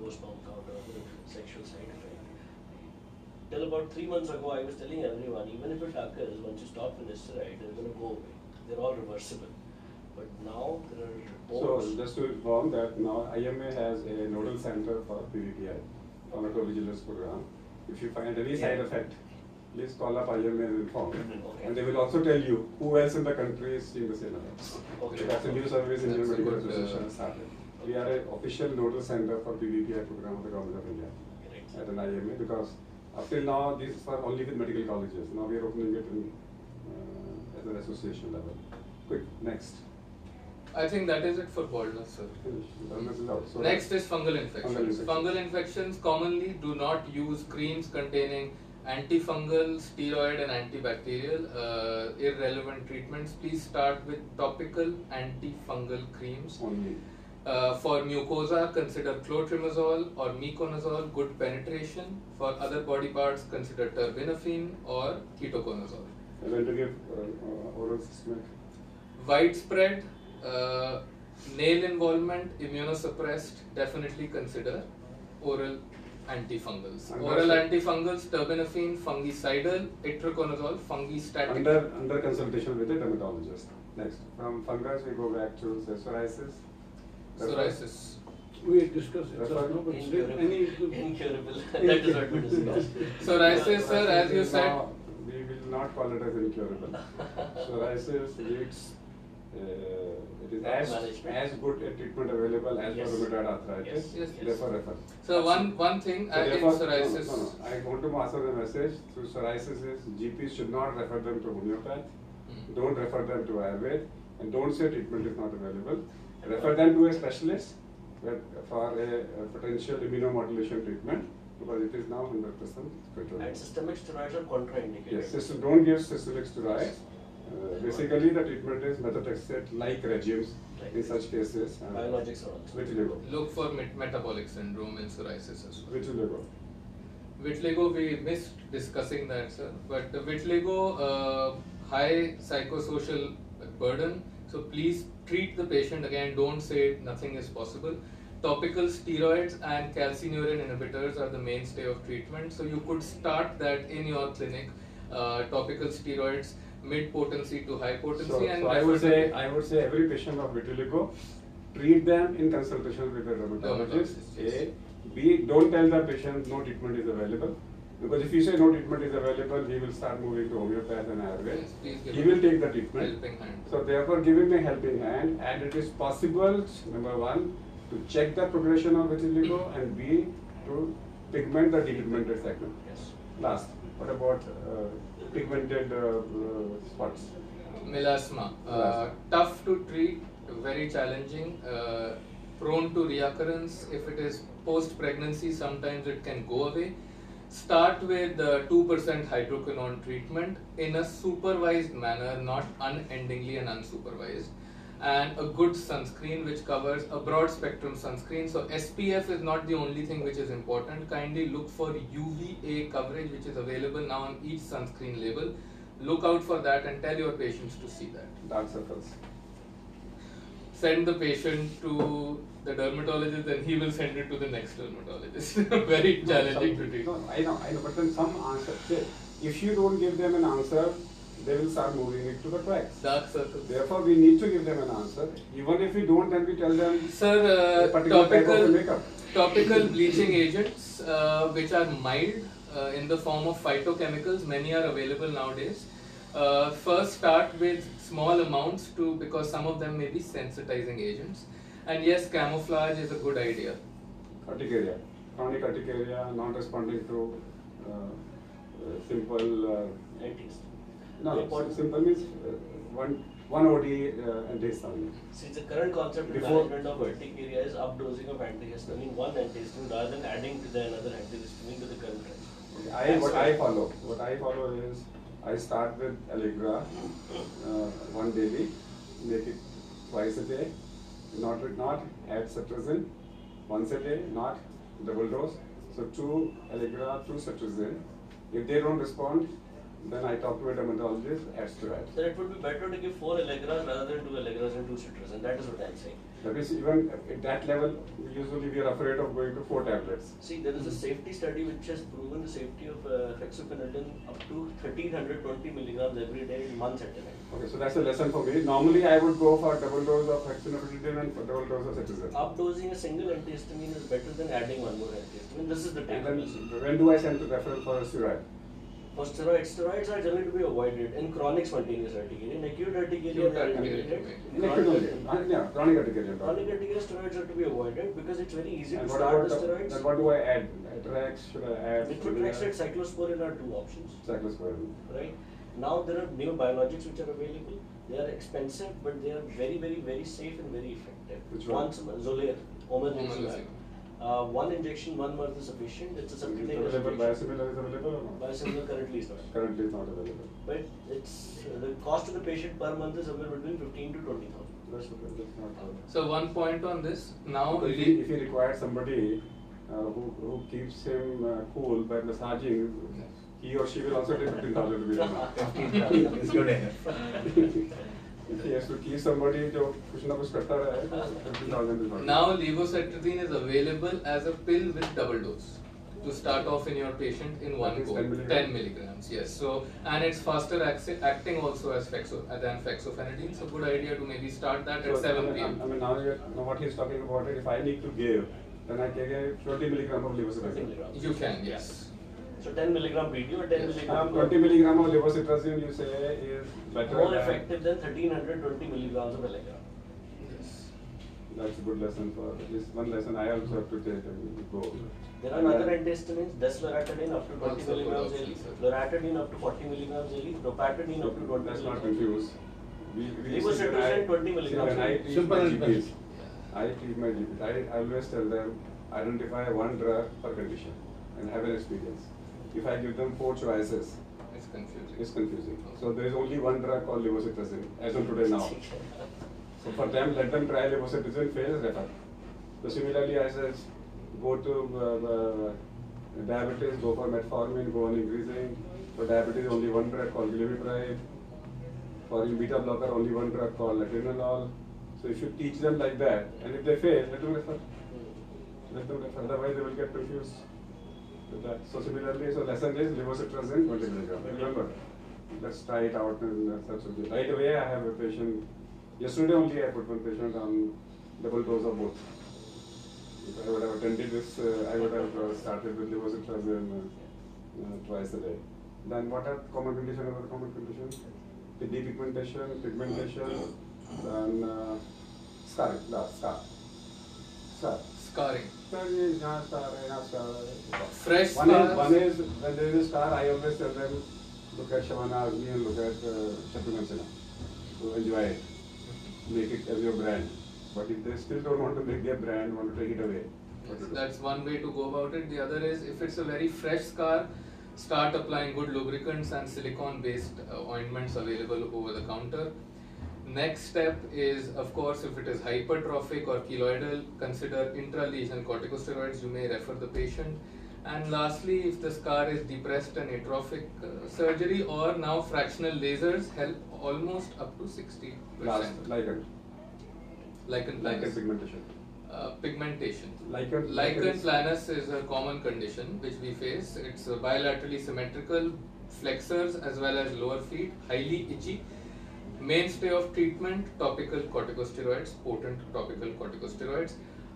low sperm count or other sexual side effect. Till about 3 months ago I was telling everyone, even if it occurs, once you stop finasteride, they're going to go away. They're all reversible. But now there are reports. So just to inform that now IMA has a nodal center for PVPI, pharmacovigilance program. If you find any side effect, please call up IMA and inform. Okay. And they will also tell you who else in the country is seeing the same effects. Okay. That's a new service Indian That's a Medical good, Association has started. We are an official nodal center for PVPI program of the Government of India Correct. at an IMA, because up till now this is for only with medical colleges. Now we are opening it in, at an association level. Quick, next. I think that is it for baldness, sir. Finish. Wellness is out. So Next is fungal infections. Fungal infections. Fungal infections commonly do not use creams containing antifungal, steroid and antibacterial, irrelevant treatments. Please start with topical antifungal creams. only. For mucosa, consider clotrimazole or miconazole, good penetration. For other body parts, consider terbinafine or ketoconazole. And when to give oral systemic. Widespread nail involvement, immunosuppressed, definitely consider oral antifungals. And Oral that's antifungals, terbinafine, fungicidal, itraconazole, fungistatic. Under consultation with a dermatologist. Next, from fungus we go back to say, psoriasis. Psoriasis. We discussed it. That's So, fine. no, but Incurable. Incurable. That is what we discussed. Psoriasis, sir, as you is said. now- we will not call it as incurable. Psoriasis leads it is Management. as good a treatment available as Yes. for rheumatoid arthritis. Yes. Therefore, refer. So one thing So in therefore, psoriasis. No. I want to pass on a message through psoriasis is GPs should not refer them to homeopath. Don't refer them to Ayurved, and don't say treatment is not available. Refer them to a specialist for a potential immunomodulation treatment, because it is now 100% controlled. And systemic steroids are contraindicated. Yes, don't give systemic steroids. Basically, the treatment is methotrexate like regimes in such cases. Biologics are also. Vitiligo. Look for metabolic syndrome in psoriasis as well. Vitiligo. Vitiligo, we missed discussing that, sir. But the vitiligo, high psychosocial burden. So please treat the patient again. Don't say nothing is possible. Topical steroids and calcineurin inhibitors are the mainstay of treatment. So you could start that in your clinic. Topical steroids, mid potency to high potency, So and I would say every patient of vitiligo, treat them in consultation with a dermatologist. A. B. Don't tell the patient no treatment is available. Because if you say no treatment is available, he will start moving to homeopath and Ayurved. Yes, please give He him will take the treatment. helping hand. So therefore, give him a helping hand, and it is possible, number one, to check the progression of vitiligo, and B, to pigment the depigmented segment. Yes. Last, what about pigmented spots? Melasma, Melasma. tough to treat, very challenging, prone to reoccurrence. If it is post-pregnancy, sometimes it can go away. Start with 2% hydroquinone treatment in a supervised manner, not unendingly and unsupervised. And a good sunscreen which covers a broad spectrum sunscreen. So SPF is not the only thing which is important. Kindly look for UVA coverage, which is available now on each sunscreen label. Look out for that and tell your patients to see that. Dark circles. Send the patient to the dermatologist, and he will send it to the next dermatologist. Very challenging to treat. No, I know, but then some answer. If you don't give them an answer, they will start moving it to the cracks. Dark circles. Therefore, we need to give them an answer. Even if we don't, then we tell them Sir, a particular type of makeup. topical bleaching agents which are mild in the form of phytochemicals, many are available nowadays. First start with small amounts because some of them may be sensitizing agents. And yes, camouflage is a good idea. Urticaria, chronic urticaria, not responding to simple. Simple means one OD antihistamine. See, the current concept in management of urticaria is updosing of antihistamine, one antihistamine, rather than adding to the another antihistamine to the current trend. What I follow is I start with Allegra, one daily, make it twice a day, not add cetirizine, once a day, not double dose. So 2 Allegra, 2 cetirizine. If they don't respond, then I talk to a dermatologist, adds to that. Then it would be better to give 4 Allegras rather than 2 Allegras and 2 cetirizine. That is what I am saying. That is, even at that level, usually we are afraid of going to 4 tablets. See, there is a safety study which has proven the safety of hexaconazole up to 1320 milligrams every day in months at a time. Okay, so that's a lesson for me. Normally, I would go for double dose of hexaconazole and for double dose of cetirizine. Updosing a single antihistamine is better than adding one more antihistamine. This is the And take. then, when do I send to referral for a steroid? For steroids are generally to be avoided in chronic spontaneous urticaria. In acute urticaria, they are indicated. In chronic urticaria. Chronic urticaria. Chronic urticaria steroids are to be avoided because it's very easy And to what start about the steroids. then what do I add? Atrax, should I add? Methotrexate, cyclosporin are 2 options. Cyclosporin. Right? Now there are new biologics which are available. They are expensive, but they are very, very, very safe and very effective. Which one? Xolair, Omalizumab. one injection, 1 month is sufficient. It's a subcutaneous Available, injection. biosimilar is available or not? Biosimilar currently is not. Currently it's not available. But it's the cost to the patient per month is somewhere between 15 to 20,000. That's okay, that's not covered. So one point on this now. If he requires somebody who keeps him cool by massaging, he or she will also take 15,000 rupees. 15,000 is good enough. If he has to keep somebody जो कुछ ना कुछ करता रहे, 15,000 is not. Now levocetirizine is available as a pill with double dose to start off in your patient in one That is go. 10 milligrams. 10 milligrams, yes. So and it's faster acting also as than fexofenadine. So good idea to maybe start that at 7 p.m. I mean now what he's talking about it. If I need to give, then I can give 20 milligram of levocetirizine. You can, yes. So 10 milligram PD or 10 milligram 20 milligram of levocetirizine you say is better more than effective than 1320 milligrams of Allegra. Yes. That's a good lesson for at least one lesson I also have to take and go. There are And other then- antihistamines, desloratadine up to 20 Also good milligrams option, daily, sir. loratadine up to 40 milligrams daily, propatadine up to 20 Let's not milligrams. confuse. Levocetirizine 20 milligrams. See, when I teach Simple my and GPs, Yeah. I teach my GPs, I always tell them, identify one drug per condition and have an experience. If I give them 4 choices, It's confusing. it's confusing. So there is only one drug called levocetirizine as of today now. So for them, let them try levocetirizine, fails, refer. So similarly, I says, go to diabetes, go for metformin, go on increasing. For diabetes, only one drug called glimepiride. For in beta blocker, only one drug called latenolol. So if you teach them like that, and if they fail, let them refer. Let them refer. Otherwise, they will get confused with that. So similarly, so lesson is levocetirizine 20 milligram. Remember, let's try it out and such a bit. Right away, I have a patient. Yesterday only, I put one patient on double dose of both. If I would have attended this, I would have started with levocetirizine twice a day. Then what are common conditions? Other common conditions? The depigmentation, pigmentation, then scarring. Scar. Scarring. Scar is not scar, not scar. Fresh One scars. is when there is a scar, I always tell them look at Shavana Agni and look at Shatrughan. So enjoy it. Make it as your brand. But if they still don't want to make their brand, want to take it away. what to do? That's one way to go about it. The other is if it's a very fresh scar, start applying good lubricants and silicone based ointments available over the counter. Next step is, of course, if it is hypertrophic or keloidal, consider intralesional corticosteroids. You may refer the patient. And lastly, if the scar is depressed and atrophic, surgery or now fractional lasers help almost up to 60%. Last, lichen Lichen planus. pigmentation. Pigmentation. Lichen Planus is a common condition which we face. It's bilaterally symmetrical, flexors as well as lower feet, highly itchy. Mainstay of treatment, topical corticosteroids, potent topical corticosteroids.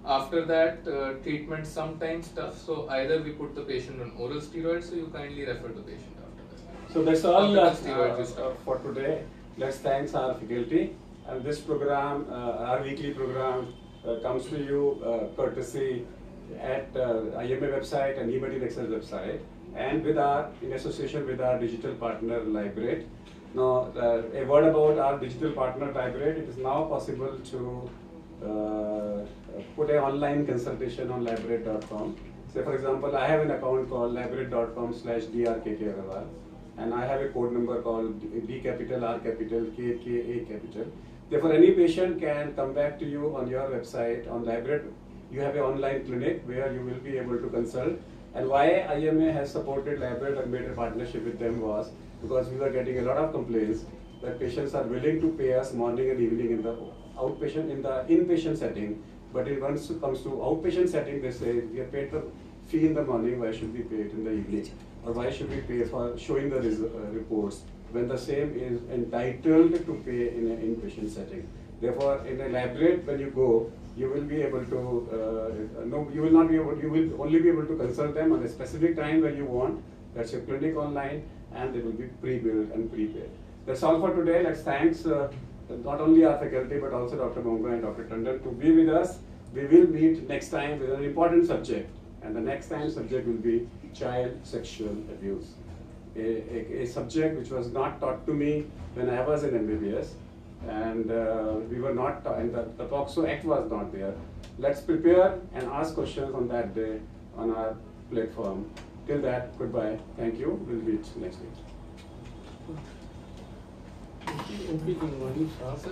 After that, treatment sometimes tough, so either we put the patient on oral steroids, so you kindly refer the patient after that. So that's all Topical steroids you start. for today. Let's thank our faculty. And this program, our weekly program, comes to you courtesy at IMA website and emergencies website, and in association with our digital partner Librate. Now, a word about our digital partner Librate. It is now possible to put an online consultation on librate.com. Say for example, I have an account called librate.com/drkkraval, and I have a code number called D capital R capital K A capital. Therefore, any patient can come back to you on your website on Librate. You have an online clinic where you will be able to consult. And why IMA has supported Librate and made a partnership with them was because we were getting a lot of complaints that patients are willing to pay us morning and evening in the inpatient setting, but once it comes to outpatient setting, they say we are paid the fee in the morning. Why should we pay it in the evening, or why should we pay for showing the reports when the same is entitled to pay in an inpatient setting? Therefore, in a Librate, when you go, you will be able to you will only be able to consult them on a specific time when you want. That's your clinic online, and they will be pre-billed and prepaid. That's all for today. Let's thanks not only our faculty but also Dr. Monga and Dr. Tandon to be with us. We will meet next time with an important subject, and the next time subject will be child sexual abuse. A subject which was not taught to me when I was in MBBS, and we were not taught, and the POXO Act was not there. Let's prepare and ask questions on that day on our platform. Till that, goodbye. Thank you. We'll meet next week. Sir?